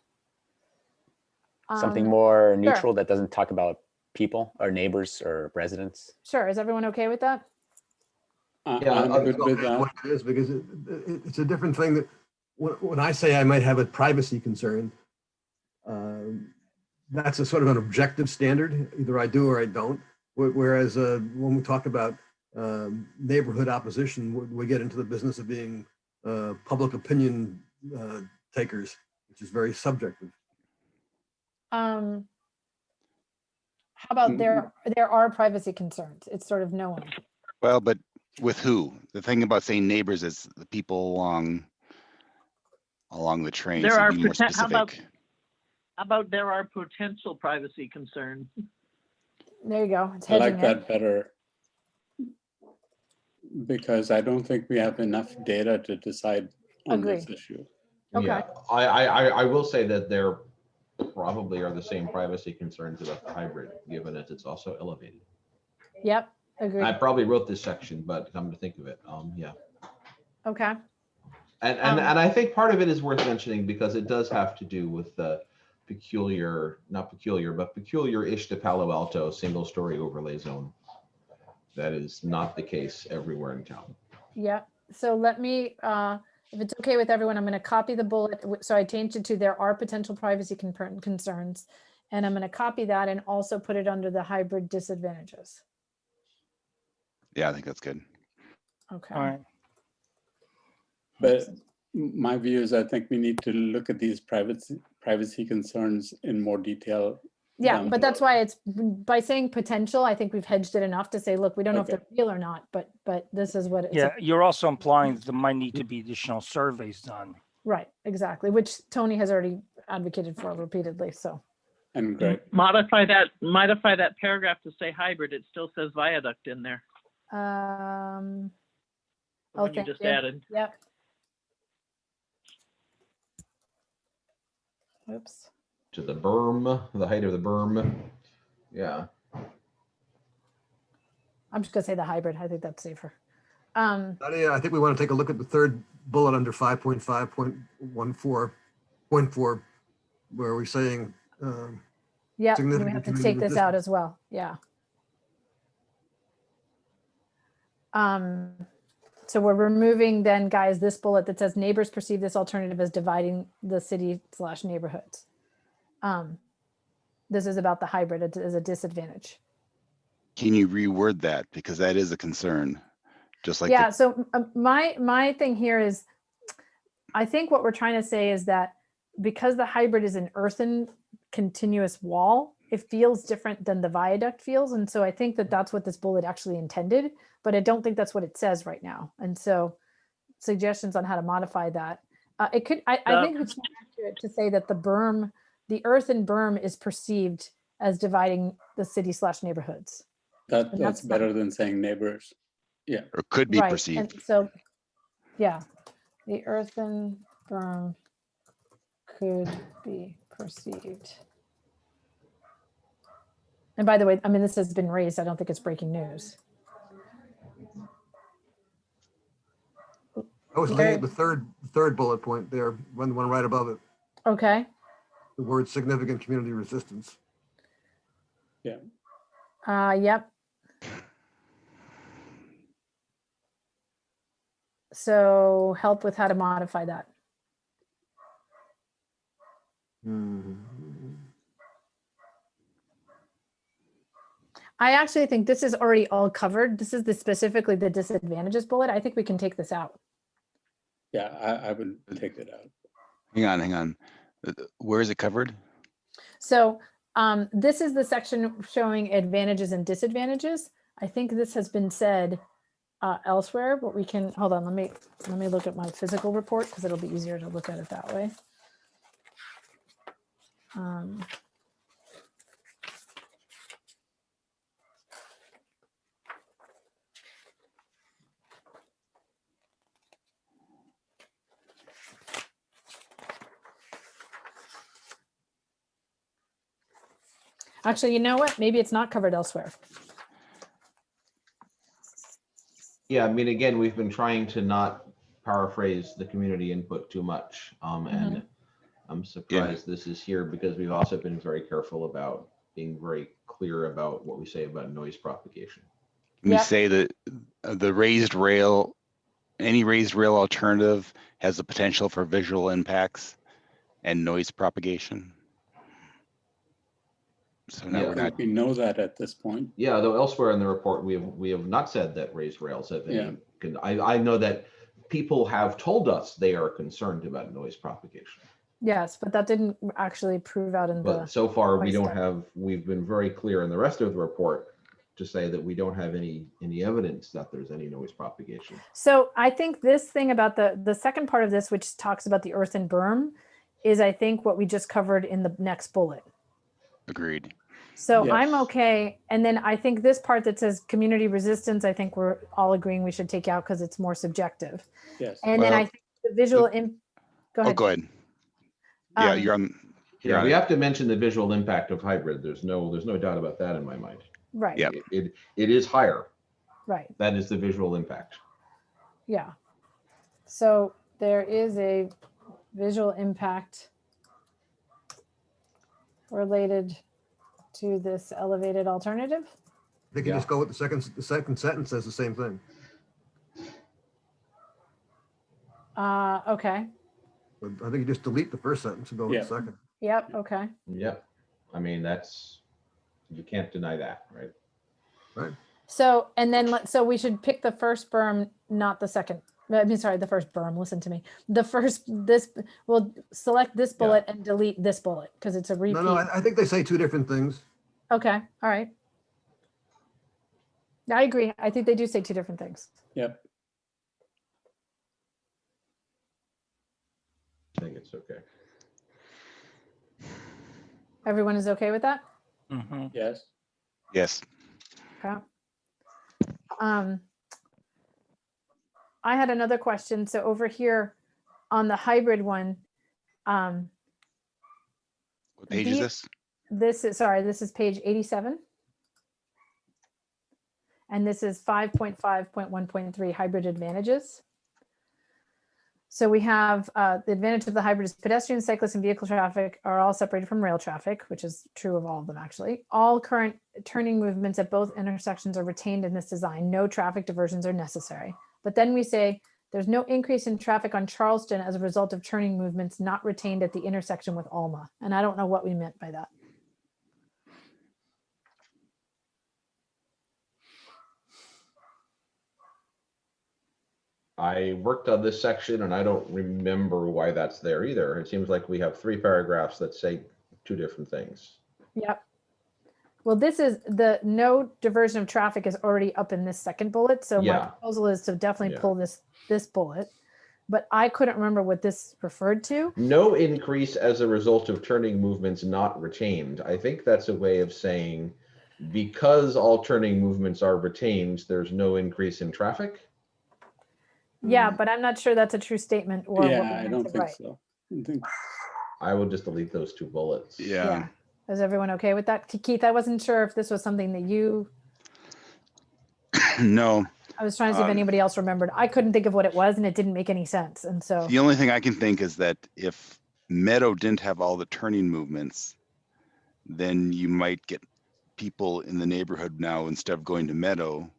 Something more neutral that doesn't talk about people or neighbors or residents? Sure. Is everyone okay with that? Yeah, I'm good with that. what it is, because it's a different thing that when I say I might have a privacy concern, that's a sort of an objective standard. Either I do or I don't. Whereas when we talk about neighborhood opposition, we get into the business of being public opinion takers, which is very subjective. How about there are privacy concerns? It's sort of known. Well, but with who? The thing about saying neighbors is the people along the train. There so are be more how about specific. there are potential privacy concerns? There you go. It's I like hedging that it. better, because I don't think we have enough data to decide on this Agreed. issue. Okay. Yeah, I will say that there probably are the same privacy concerns about the hybrid, given that it's also elevated. Yep. Agreed. I probably wrote this section, but come to think of it, yeah. Okay. And I think part of it is worth mentioning because it does have to do with the not peculiar, but peculiar-ish to Palo Alto single-story overlay zone. That is not the case everywhere in town. Yeah. So let me, if it's okay with everyone, I'm going to copy the bullet. So I changed it to there are potential privacy concerns, and I'm going to copy that and also put it under the hybrid disadvantages. Yeah, I think that's good. Okay. All right. But my view is I think we need to look at these privacy concerns in more detail. Yeah, but that's why it's by saying potential, I think we've hedged it enough to say, look, we don't know if they're real or not, but this is what it's. Yeah, you're also implying that there might need to be additional surveys done. Right, exactly, which Tony has already advocated for repeatedly, so. And great. Modify that paragraph to say hybrid. It still says viaduct in there. Oh, What you thank just you. added. Yep. Oops. To the berm, the height of the berm. Yeah. I'm just gonna say the hybrid. I think that's safer. Nadia, I think we want to take a look at the third bullet under 5.5.14.4, where we're saying. Yeah, we significant have to community take this out distance. as well. Yeah. So we're removing then, guys, this bullet that says neighbors perceive this alternative as dividing the city/neighborhoods. This is about the hybrid. It is a disadvantage. Can you reword that? Because that is a concern, just like Yeah, so my thing here is, I think what we're trying to say is that because the hybrid is an earthen continuous wall, it feels different than the viaduct feels. And so I think that that's what this bullet actually intended, but I don't think that's what it says right now. And so suggestions on how to modify that. I think it's more accurate to say that the earthen berm is perceived as dividing the city/neighborhoods. That's better than saying neighbors. Yeah. or could be Right. perceived. And so, yeah, the earthen berm could be perceived And by the way, I mean, this has been raised. I don't think it's breaking news. I was looking at the third bullet point there, one right above it, Okay. the word significant community resistance. Yeah. Yep. So help with how to modify that. I actually think this is already all covered. This is specifically the disadvantages bullet. I think we can take this out. Yeah, I would take it out. Hang on. Where is it covered? So this is the section showing advantages and disadvantages. I think this has been said elsewhere, but we can, hold on, let me look at my physical report because it'll be easier to look at it that way. Actually, you know what? Maybe it's not covered elsewhere. Yeah, I mean, again, we've been trying to not paraphrase the community input too much. And I'm surprised this is here because we've also been very careful about being very clear about what we say about noise propagation. We say that the raised rail, any raised rail alternative has the potential for visual impacts and noise propagation. So now we're not. We know that at this point. Yeah, though elsewhere in the report, we have not said that raised rails have any. I know that people have told us they are concerned about noise propagation. Yes, but that didn't actually prove out in But so far we don't have, we've been very clear in the rest of the report to say that we don't have any evidence that there's any noise propagation. So I think this thing about the second part of this, which talks about the earthen berm, is I think what we just covered in the next bullet. Agreed. So yes. I'm okay. And then I think this part that says community resistance, I think we're all agreeing we should take out because it's more subjective. Yes. And then I think the visual, go ahead. Oh, go ahead. Yeah, you're on. Yeah, we have to mention the visual impact of hybrid. There's no doubt about that in my mind. Right. Yeah. It is higher. Right. That is the visual impact. Yeah. So there is a visual impact related to this elevated alternative. I think you just go with the second sentence says the same thing. Okay. But I think you just delete the first sentence and go with the second. Yep. Okay. Yep. I mean, you can't deny that, right? Right. So, and then so we should pick the first berm, not the second. I mean, sorry, the first berm. Listen to me. We'll select this bullet and delete this bullet because it's a repeat. No, I think they say two different things. Okay. All right. I agree. I think they do say two different things. Yep. I think it's okay. Everyone is okay with that? Mm-hmm. Yes. Yes. Okay. I had another question. So over here on the hybrid one, what page is this? This is page 87. And this is 5.5.1.3 hybrid advantages. So we have the advantage of the hybrid is pedestrian, cyclist, and vehicle traffic are all separated from rail traffic, which is true of all of them actually. All current turning movements at both intersections are retained in this design. No traffic diversions are necessary. But then we say there's no increase in traffic on Charleston as a result of turning movements not retained at the intersection with Alma. And I don't know what we meant by that. I worked on this section and I don't remember why that's there either. It seems like we have 3 paragraphs that say 2 different things. Yep. Well, this is the no diversion of traffic is already up in this second bullet. So my proposal is to definitely pull this bullet, but I couldn't remember what this referred to. No increase as a result of turning movements not retained. I think that's a way of saying because all turning movements are retained, there's no increase in traffic. Yeah, but I'm not sure that's a true statement or I don't think so. I would just delete those 2 bullets. Yeah. Is everyone okay with that? Keith, I wasn't sure if this was something that you, No, I was trying to see if anybody else remembered. I couldn't think of what it was and it didn't make any sense. And so, the only thing I can think is that if Meadow didn't have all the turning movements, then you might get people in the neighborhood now, instead of going to Meadow,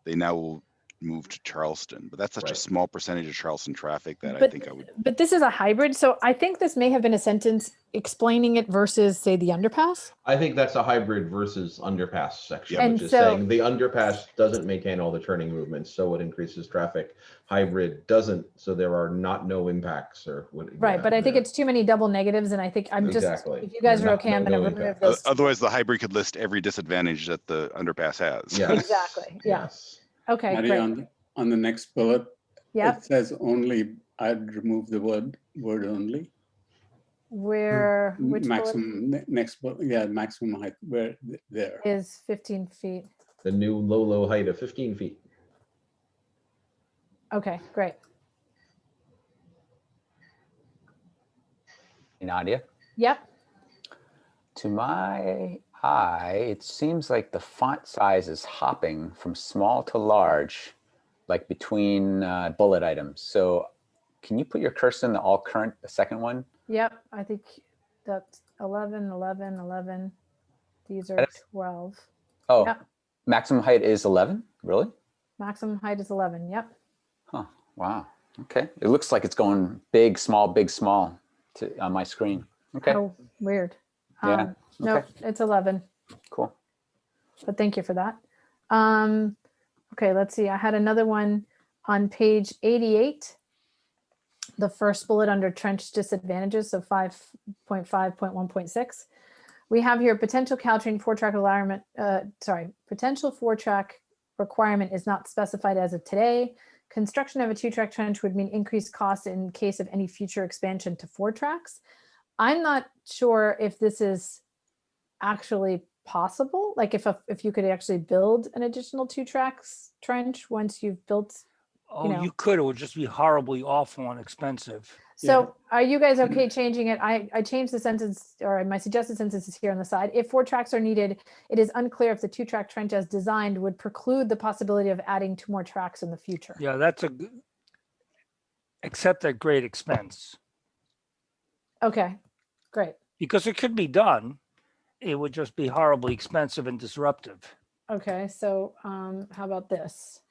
they now will move to Charleston. But that's such a Right. small percentage of Charleston traffic that I but, think I would. but this is a hybrid. So I think this may have been a sentence explaining it versus say the underpass. I think that's a hybrid versus underpass section, Yep. And which is so- saying the underpass doesn't maintain all the turning movements, so it increases traffic. Hybrid doesn't, so there are no impacts or what. Right. But I think it's too many double negatives. And I think I'm just, Exactly. if you guys Yeah, are okay, I'm no going to remove impact. this. Otherwise, the hybrid could list every disadvantage that the underpass has. Yeah. Exactly. Yeah. Yes. Okay, Maddie, great. on the next bullet, Yep. it says only, I'd remove the word only. Where, which bullet Maximum, next bullet, yeah, maximum height, where, there. is 15 feet? The new low height of 15 feet. Okay, great. Nadia? Yep. To my eye, it seems like the font size is hopping from small to large, like between bullet items. So can you put your cursor in the all current, the second one? Yep. I think that's 11, 11, 11. These are That is- 12. Oh, Yep. maximum height is 11? Really? Maximum height is 11. Yep. Huh, wow. Okay. It looks like it's going big, small on my screen. Okay, Oh, weird. Yeah, No, okay. it's 11, cool. but thank you for that. Okay, let's see. I had another one on page 88. The first bullet under trench disadvantages, so 5.5.1.6. We have here potential Caltrain 4-track alignment, potential 4-track requirement is not specified as of today. Construction of a 2-track trench would mean increased costs in case of any future expansion to 4 tracks. I'm not sure if this is actually possible. Like if you could actually build an additional 2 tracks trench once you've built. Oh, know. you could. It would just be horribly awful and expensive. So are you guys okay changing it? I changed the sentence, or my suggested sentence is here on the side. If 4 tracks are needed, it is unclear if the 2-track trench as designed would preclude the possibility of adding 2 more tracks in the future. Yeah, that's a good, except at great expense. Okay, great. Because it could be done. It would just be horribly expensive and disruptive. Okay, so how about this?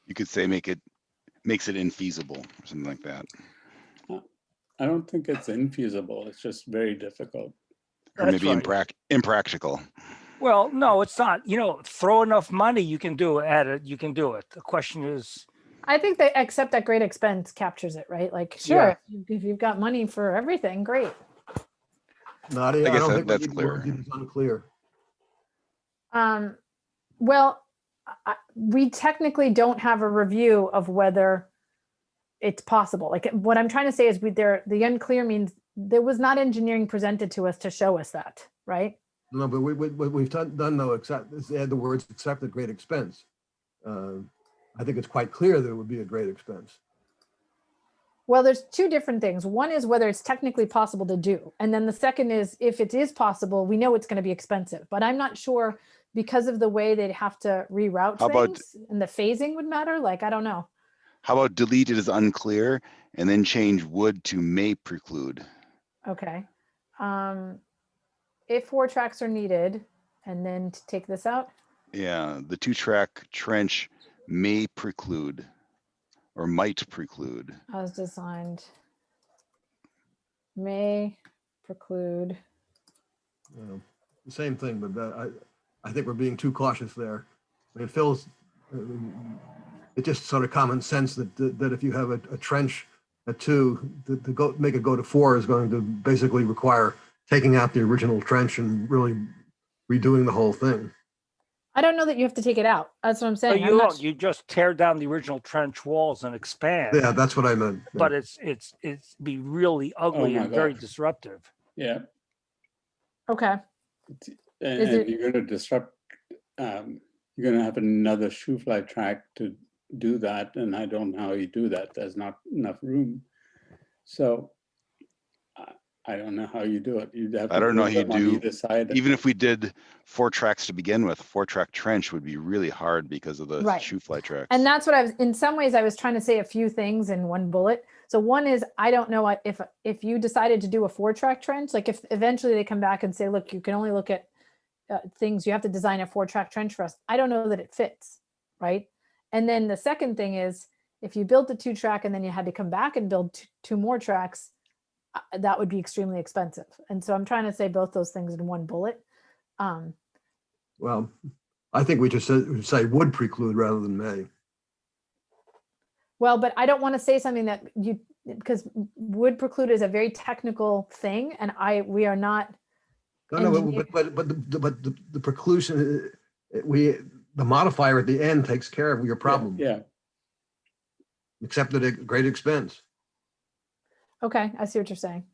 You could say makes it infeasible or something like that. I don't think it's infeasible. It's just very difficult. Or That's maybe right. impractical. Well, no, it's not. You know, throw enough money, you can do it. At it, you can do it. The question is, I think that except at great expense captures it, right? Like, sure, if you've got money for everything, great. Nadia, I I guess don't think that's we clear. need to- it's unclear. Well, we technically don't have a review of whether it's possible. Like what I'm trying to say is the unclear means there was not engineering presented to us to show us that, right? No, but what we've done though, except is add the words except at great expense. I think it's quite clear that it would be a great expense. Well, there's 2 different things. One is whether it's technically possible to do. And then the second is if it is possible, we know it's going to be expensive, but I'm not sure because of the way they'd have to reroute How about- things and the phasing would matter. Like, I don't know. How about delete it as unclear and then change would to may preclude? Okay. If 4 tracks are needed, and then to take this out. Yeah, the 2-track trench may preclude or might preclude. As designed, may preclude. The same thing, but I think we're being too cautious there. I mean, Phil's, it's just sort of common sense that if you have a trench at 2, to make it go to 4 is going to basically require taking out the original trench and really redoing the whole thing. I don't know that you have to take it out. That's what I'm so saying. I'm you not don't. You just tear down the original trench walls and expand. Yeah, that's what I meant. Yeah. But it's be really ugly my and very gosh. disruptive. Yeah. Okay. And Is it- you're going to disrupt, you're going to have another shoe fly track to do that. And I don't know how you do that. There's not enough room. So I don't know how you do it. You'd have to I don't know put how you them on do, either side. even if we did 4 tracks to begin with, 4-track trench would be really hard because of the Right. shoe fly tracks. And that's what I was, in some ways, I was trying to say a few things in one bullet. So one is, I don't know if you decided to do a 4-track trench, like if eventually they come back and say, look, you can only look at things, you have to design a 4-track trench for us. I don't know that it fits, right? And then the second thing is, if you built a 2-track and then you had to come back and build two more tracks, that would be extremely expensive. And so I'm trying to say both those things in one bullet. Well, I think we just say would preclude rather than may. Well, but I don't want to say something that because would preclude is a very technical thing, and we are not. No, but the preclusion, the modifier at the end takes care of your problem. Yeah. Except at a great expense. Okay, I see what you're saying.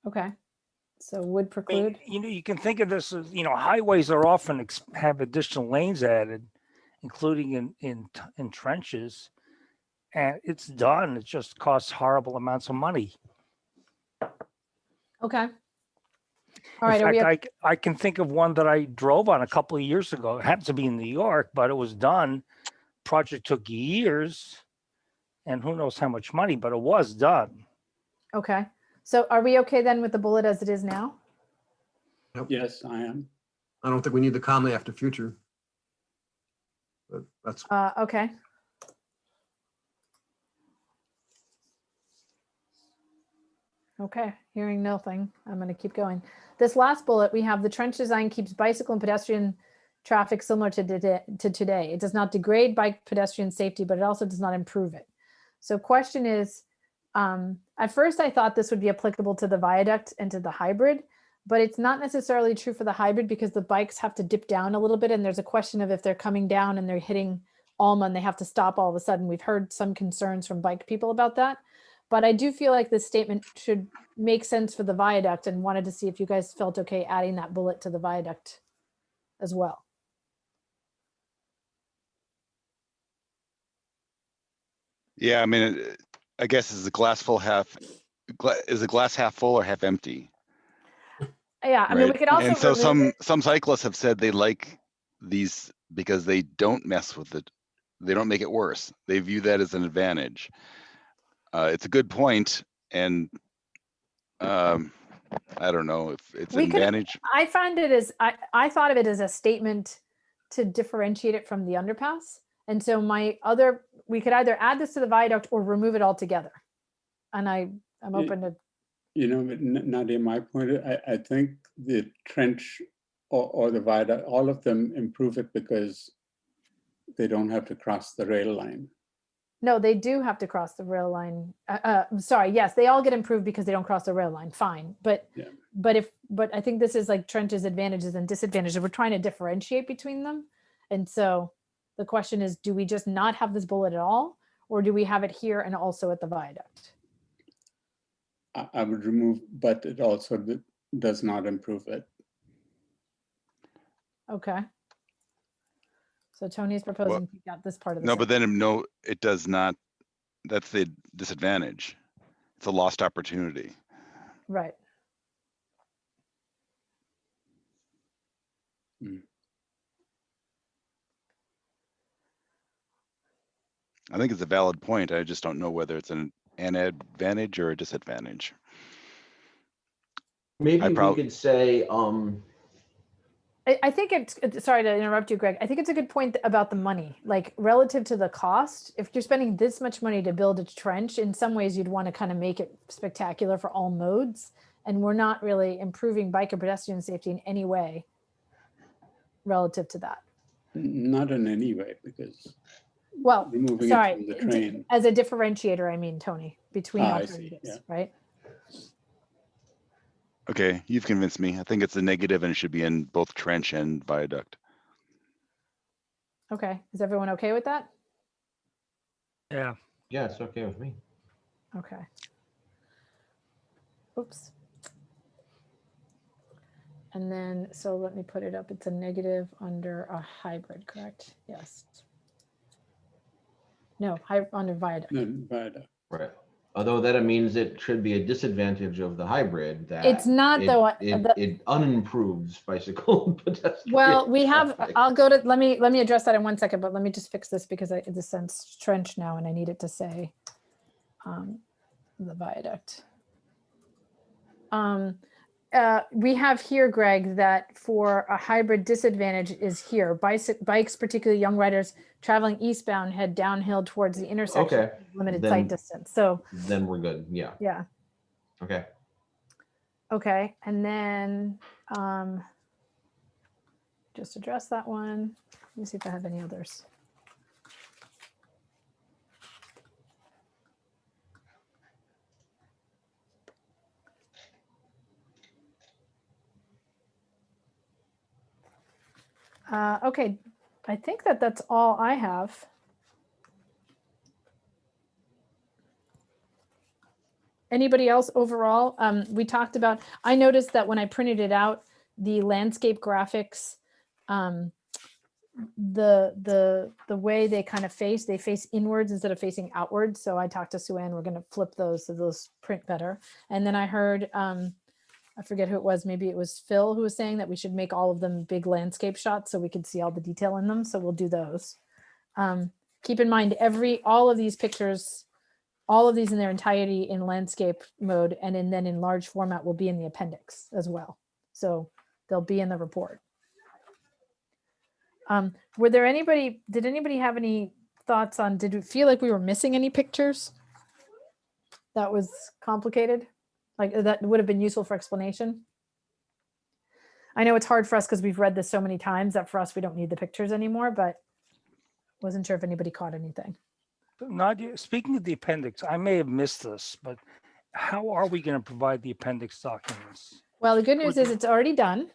Okay, so would preclude. I mean, you can think of this as, highways are often have additional lanes added, including in trenches, and it's done. It just costs horrible amounts of money. Okay. All right. In fact, I can think of one that I drove on a couple of years ago. It happens to be in New York, but it was done. Project took years, and who knows how much money, but it was done. Okay. So are we okay then with the bullet as it is now? Nope. Yes, I am. I don't think we need the comma after future. But that's Okay. Okay, hearing nothing, I'm going to keep going. This last bullet, we have the trench design keeps bicycle and pedestrian traffic similar to today. It does not degrade bike pedestrian safety, but it also does not improve it. So question is, at first I thought this would be applicable to the viaduct and to the hybrid, but it's not necessarily true for the hybrid because the bikes have to dip down a little bit. And there's a question of if they're coming down and they're hitting Alma and they have to stop all of a sudden. We've heard some concerns from bike people about that. But I do feel like this statement should make sense for the viaduct and wanted to see if you guys felt okay adding that bullet to the viaduct as well. Yeah, I mean, I guess is the glass half full or half empty? Yeah, I mean, we could also and so remove some cyclists have said they like these because they don't mess with it. They don't make it worse. They view that as an advantage. It's a good point, and I don't know if it's an advantage. I find it as I thought of it as a statement to differentiate it from the underpass. And so we could either add this to the viaduct or remove it altogether. And I'm open to. Nadia, my point, I think the trench or the viaduct, all of them improve it because they don't have to cross the rail line. No, they do have to cross the rail line. I'm sorry. Yes, they all get improved because they don't cross the rail line. Fine. But I think this is like trench's advantages and disadvantages. We're trying to differentiate between them. And so the question is, do we just not have this bullet at all? Or do we have it here and also at the viaduct? I would remove, but it also does not improve it. Okay. So Tony's proposing to take out this part of the No, but then no, it does not. That's the disadvantage. It's a lost opportunity. Right. I think it's a valid point. I just don't know whether it's an advantage or a disadvantage. Maybe we could say, I think it's, sorry to interrupt you, Greg. I think it's a good point about the money, like relative to the cost. If you're spending this much money to build a trench, in some ways you'd want to kind of make it spectacular for all modes. And we're not really improving bike and pedestrian safety in any way relative to that. Not in any way, because removing it from the train. As a differentiator, I mean, Tony, between alternatives, right? Okay, you've convinced me. I think it's a negative and it should be in both trench and viaduct. Okay, is everyone okay with that? Yeah. Yeah, it's okay with me. Okay. Oops. And then, so let me put it up. It's a negative under a hybrid, correct? Yes. No, under viaduct. No, viaduct. Right. Although that means it should be a disadvantage of the hybrid that It's not though. it unimproves bicycle pedestrian. Well, we have, traffic. I'll go to, let me address that in 1 second, but let me just fix this because this says trench now and I need it to say the viaduct. We have here, Greg, that for a hybrid disadvantage is here. Bikes, particularly young riders traveling eastbound, head downhill towards the intersection, Okay, limited then- sight distance. So Then we're good. Yeah. yeah, Okay. okay. And then just address that one. Let me see if I have any others. Okay, I think that's all I have. Anybody else overall? We talked about, I noticed that when I printed it out, the landscape graphics, the way they kind of face, they face inwards instead of facing outwards. So I talked to Sue Ann, we're going to flip those so those print better. And then I heard, I forget who it was, maybe it was Phil who was saying that we should make all of them big landscape shots so we could see all the detail in them. So we'll do those. Keep in mind, all of these pictures, all of these in their entirety in landscape mode, and then in large format will be in the appendix as well. So they'll be in the report. Did anybody have any thoughts on, did it feel like we were missing any pictures that was complicated? Like that would have been useful for explanation? I know it's hard for us because we've read this so many times that for us, we don't need the pictures anymore, but wasn't sure if anybody caught anything. Nadia, speaking of the appendix, I may have missed this, but how are we going to provide the appendix documents? Well, the good news is it's already done.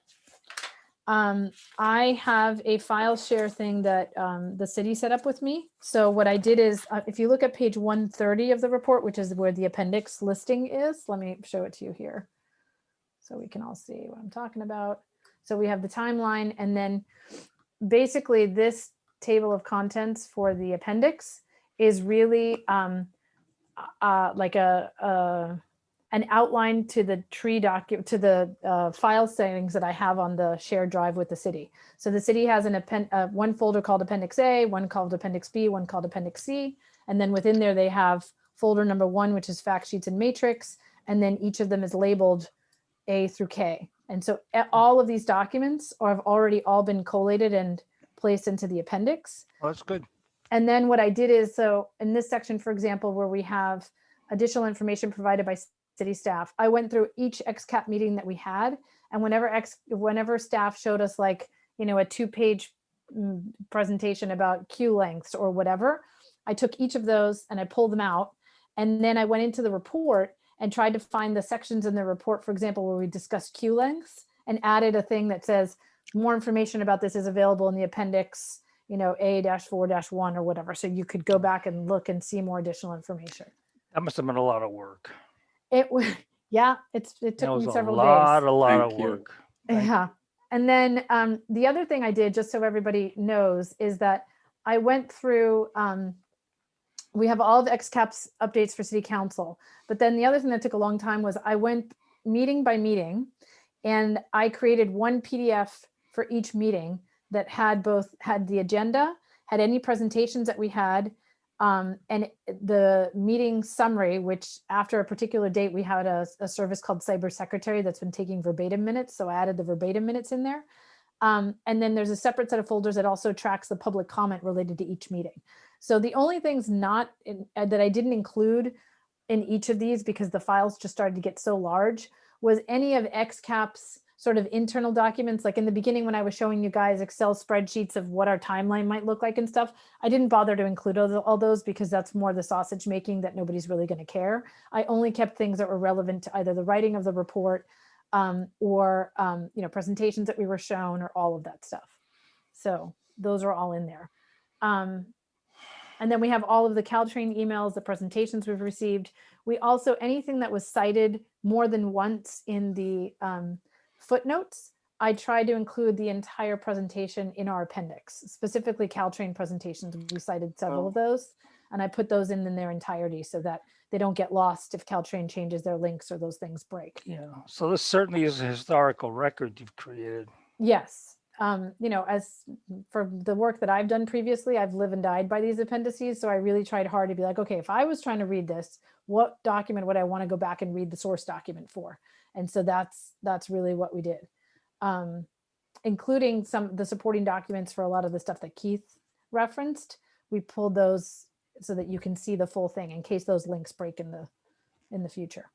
I have a file share thing that the city set up with me. So what I did is, if you look at page 130 of the report, which is where the appendix listing is, let me show it to you here so we can all see what I'm talking about. So we have the timeline, and then basically this table of contents for the appendix is really like an outline to the tree document, to the file settings that I have on the shared drive with the city. So the city has one folder called Appendix A, one called Appendix B, one called Appendix C. And then within there, they have folder number 1, which is fact sheets and matrix. And then each of them is labeled A through K. And so all of these documents have already all been collated and placed into the appendix. Oh, that's good. And then what I did is, so in this section, for example, where we have additional information provided by city staff, I went through each XCAP meeting that we had, and whenever staff showed us like, a 2-page presentation about queue lengths or whatever, I took each of those and I pulled them out, and then I went into the report and tried to find the sections in the report, for example, where we discussed queue lengths, and added a thing that says more information about this is available in the appendix, A-4-1 or whatever. So you could go back and look and see more additional information. That must have been a lot of work. It was, yeah, it took me several days. A lot of Thank you. work. Yeah. And then the other thing I did, just so everybody knows, is that I went through, we have all the XCAP's updates for city council. But then the other thing that took a long time was I went meeting by meeting, and I created one PDF for each meeting that had the agenda, had any presentations that we had, and the meeting summary, which after a particular date, we had a service called Cyber Secretary that's been taking verbatim minutes. So I added the verbatim minutes in there. And then there's a separate set of folders that also tracks the public comment related to each meeting. So the only things that I didn't include in each of these, because the files just started to get so large, was any of XCAP's sort of internal documents. Like in the beginning, when I was showing you guys Excel spreadsheets of what our timeline might look like and stuff, I didn't bother to include all those because that's more the sausage making that nobody's really going to care. I only kept things that were relevant to either the writing of the report or presentations that we were shown, or all of that stuff. So those are all in there. And then we have all of the Caltrain emails, the presentations we've received. We also, anything that was cited more than once in the footnotes, I tried to include the entire presentation in our appendix, specifically Caltrain presentations. We cited several of those, and I put those in their entirety so that they don't get lost if Caltrain changes their links or those things break. Yeah, so this certainly is a historical record you've created. Yes. You know, as for the work that I've done previously, I've lived and died by these appendices. So I really tried hard to be like, okay, if I was trying to read this, what document would I want to go back and read the source document for? And so that's really what we did, including some the supporting documents for a lot of the stuff that Keith referenced. We pulled those so that you can see the full thing in case those links break in the future.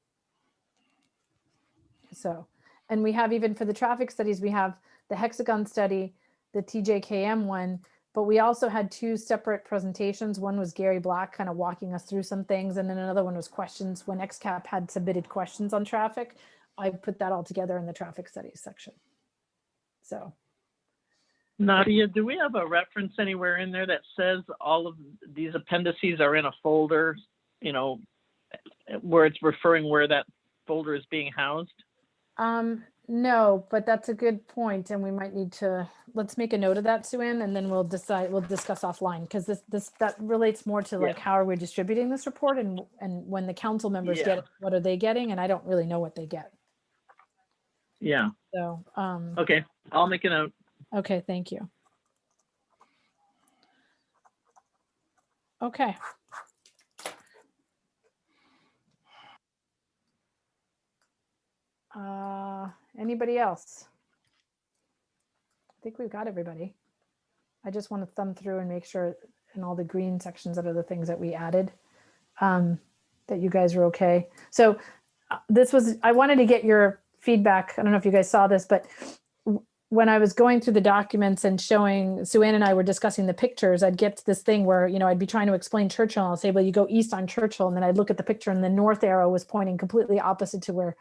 So, and we have even for the traffic studies, we have the hexagon study, the TJKM one, but we also had two separate presentations. One was Gary Black kind of walking us through some things, and then another one was questions when XCAP had submitted questions on traffic. I put that all together in the traffic studies section. So. Nadia, do we have a reference anywhere in there that says all of these appendices are in a folder, you know, where it's referring where that folder is being housed? No, but that's a good point, and we might need to, let's make a note of that, Sue-Ann, and then we'll discuss offline, because that relates more to like how are we distributing this report, and when the council members get it, what are they getting, and I don't really know what they get. Yeah. So okay, I'll make a note. Okay, thank you. Okay. Anybody else? I think we've got everybody. I just want to thumb through and make sure in all the green sections that are the things that we added, that you guys are okay. So I wanted to get your feedback. I don't know if you guys saw this, but when I was going through the documents and showing, Sue-Ann and I were discussing the pictures, I'd get to this thing where, you know, I'd be trying to explain Churchill and I'll say, well, you go east on Churchill. And then I'd look at the picture and the north arrow was pointing completely opposite to where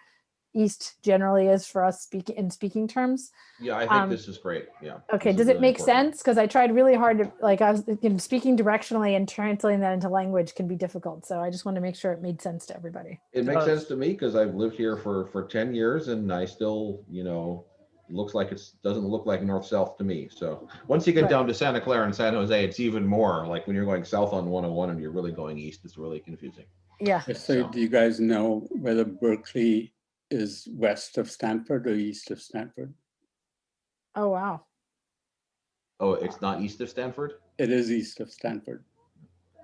east generally is for us in speaking terms. Yeah, I think this is great. Yeah. Okay. Does it make sense? Because I tried really hard to, like, I was speaking directionally and translating that into language can be difficult. So I just want to make sure it made sense to everybody. It makes sense to me because I've lived here for 10 years and I still, you know, looks like doesn't look like north-south to me. So once you get down to Santa Clara and San Jose, it's even more like when you're going south on 101 and you're really going east, it's really confusing. Yeah. So do you guys know whether Berkeley is west of Stanford or east of Stanford? Oh, wow. Oh, it's not east of Stanford? It is east of Stanford.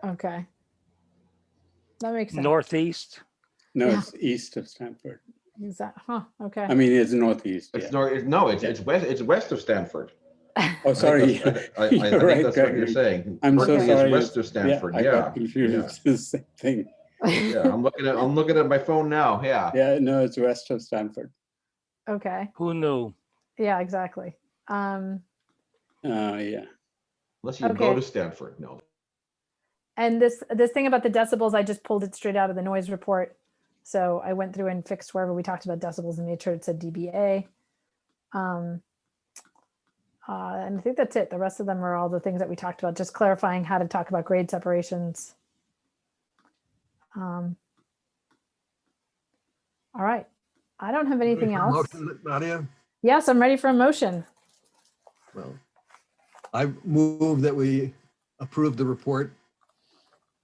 Okay. That makes sense. Northeast? No, it's east of Stanford. Is that, okay. I mean, it's northeast. It's it's west of Stanford. Oh, sorry. I think that's what you're saying. I'm so sorry. It's west of Stanford. I got confused. It's the same thing. Yeah, I'm looking at my phone now. Yeah. Yeah, no, it's west of Stanford. Okay. Who knew? Yeah, exactly. Yeah. Unless you go to Stanford, no. And this thing about the decibels, I just pulled it straight out of the noise report. So I went through and fixed wherever we talked about decibels and made sure it said dBA. And I think that's it. The rest of them are all the things that we talked about, just clarifying how to talk about grade separations. All right. I don't have anything else. Motion, Nadia? Yes, I'm ready for a motion. Well, I move that we approve the report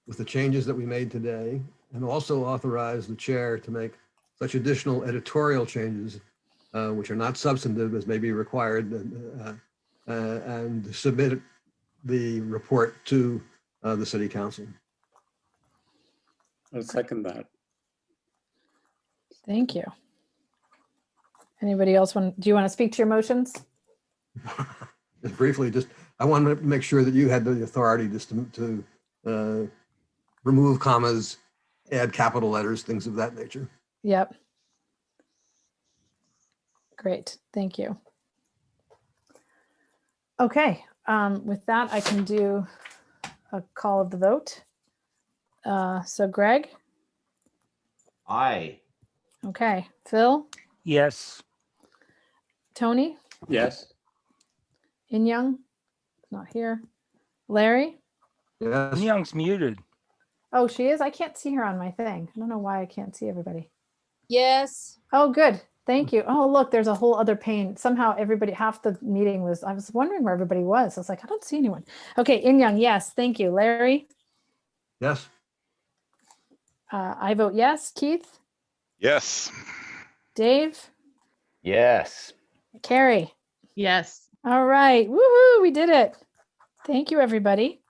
with the changes that we made today, and also authorize the chair to make such additional editorial changes, which are not substantive as may be required, and submit the report to the city council. I'll second that. Thank you. Anybody else do you want to speak to your motions? Just briefly, I want to make sure that you had the authority just to remove commas, add capital letters, things of that nature. Yep. Great, thank you. Okay, with that, I can do a call of the vote. So Greg? Aye. Okay, Phil? Yes. Tony? Yes. In-Young? Not here. Larry? Yes. In-Young's muted. Oh, she is? I can't see her on my thing. I don't know why I can't see everybody. Yes. Oh, good. Thank you. Oh, look, there's a whole other pane. Somehow everybody, half the meeting was, I was wondering where everybody was. I was like, I don't see anyone. Okay, In-Young, yes. Thank you. Larry? Yes. I vote yes. Keith, Yes. Dave, Yes. Carrie. Yes. All right. Woohoo, we did it. Thank you, everybody.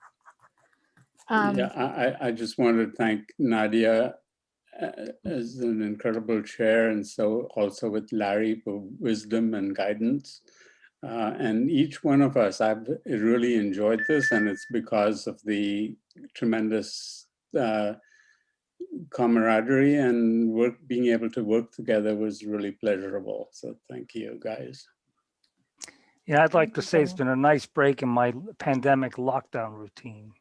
Yeah, I just want to thank Nadia as an incredible chair, and so also with Larry for wisdom and guidance. And each one of us, I've really enjoyed this, and it's because of the tremendous camaraderie and being able to work together was really pleasurable. So thank you, guys. Yeah, I'd like to say it's been a nice break in my pandemic lockdown routine.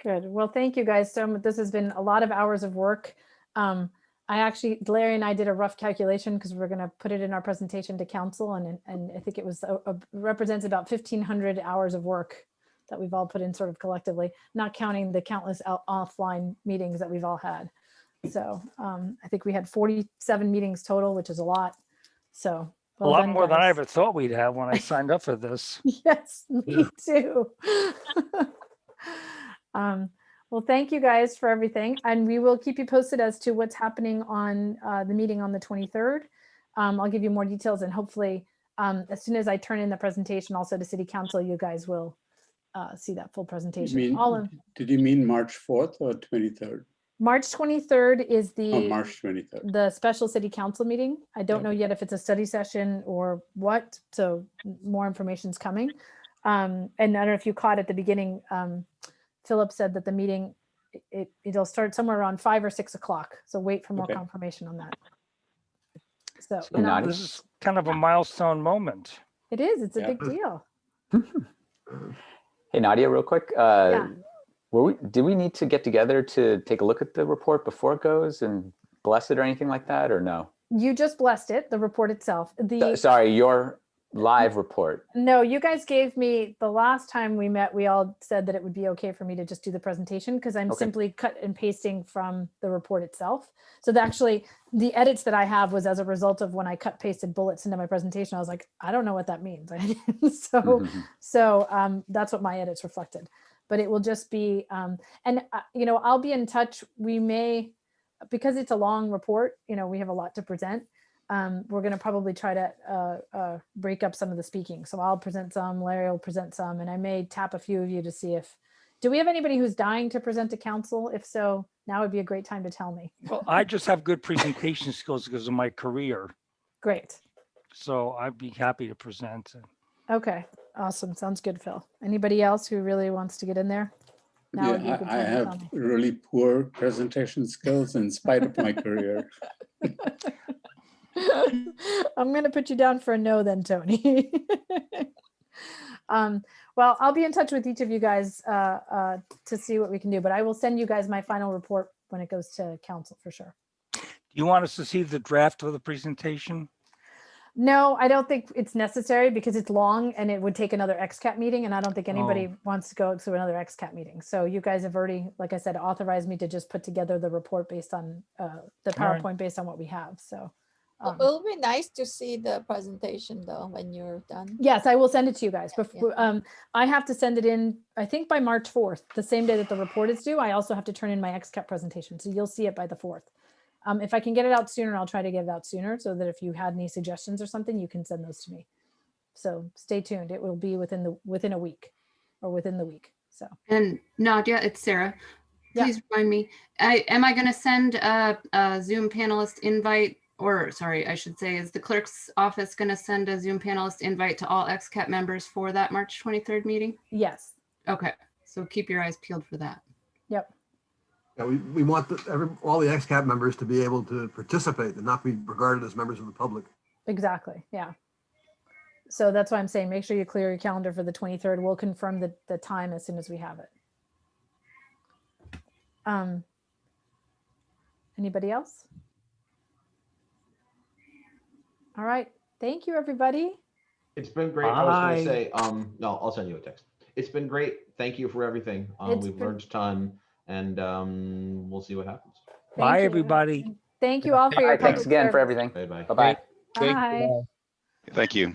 Good. Well, thank you guys so much. This has been a lot of hours of work. Larry and I did a rough calculation because we're going to put it in our presentation to council, and I think it was represents about 1,500 hours of work that we've all put in sort of collectively, not counting the countless offline meetings that we've all had. So I think we had 47 meetings total, which is a lot. So a lot more than I ever thought we'd have when I signed up for this. Yes, me too. Well, thank you guys for everything. And we will keep you posted as to what's happening on the meeting on the 23rd. I'll give you more details, and hopefully as soon as I turn in the presentation also to City Council, you guys will see that full presentation. Did you mean March 4th or 23rd? March 23rd is March 23rd. The special City Council meeting. I don't know yet if it's a study session or what, so more information's coming. And I don't know if you caught at the beginning, Philip said that the meeting, it'll start somewhere around 5 or 6 o'clock. So wait for more confirmation on that. So this is kind of a milestone moment. It is. It's a big deal. Hey, Nadia, real quick. Do we need to get together to take a look at the report before it goes and bless it or anything like that, or no? You just blessed it, the report itself. Sorry, your live report. No, you guys gave me, the last time we met, we all said that it would be okay for me to just do the presentation because I'm simply cut and pasting from the report itself. So actually the edits that I have was as a result of when I cut pasted bullets into my presentation. I was like, I don't know what that means. So that's what my edits reflected. But it will just be, I'll be in touch. We may, because it's a long report, we have a lot to present. We're going to probably try to break up some of the speaking. So I'll present some, Larry will present some, and I may tap a few of you to see do we have anybody who's dying to present to council? If so, now would be a great time to tell me. Well, I just have good presentation skills because of my career. Great. So I'd be happy to present. Okay, awesome. Sounds good, Phil. Anybody else who really wants to get in there? Now would be a good I time to have tell me. really poor presentation skills in spite of my career. I'm going to put you down for a no then, Tony. Well, I'll be in touch with each of you guys to see what we can do, but I will send you guys my final report when it goes to council for sure. Do you want us to see the draft of the presentation? No, I don't think it's necessary because it's long and it would take another XCAP meeting, and I don't think anybody wants to go to another XCAP meeting. So you guys have already, like I said, authorized me to just put together the report based on the PowerPoint based on what we have. So it'll be nice to see the presentation though when you're done. yes, I will send it to you guys. Before, I have to send it in, I think by March 4th, the same day that the report is due. I also have to turn in my XCAP presentation. So you'll see it by the 4th. If I can get it out sooner, I'll try to get it out sooner so that if you had any suggestions or something, you can send those to me. So stay tuned. It will be within a week or within the week. So. And Nadia, it's Sarah. Please remind me, am I going to send a Zoom panelist invite, or sorry, I should say, is the clerk's office going to send a Zoom panelist invite to all XCAP members for that March 23rd meeting? Yes. Okay. So keep your eyes peeled for that. Yep. Yeah, we want all the XCAP members to be able to participate and not be regarded as members of the public. Exactly. Yeah. So that's why I'm saying make sure you clear your calendar for the 23rd. We'll confirm the time as soon as we have it. Anybody else? All right. Thank you, everybody. It's been great. I was going to say, no, I'll send you a text. It's been great. Thank you for everything. We've learned a ton, and we'll see what happens. Bye, everybody. Thank you all for your Thanks again for everything. Bye-bye. Bye-bye. Bye. Thank you.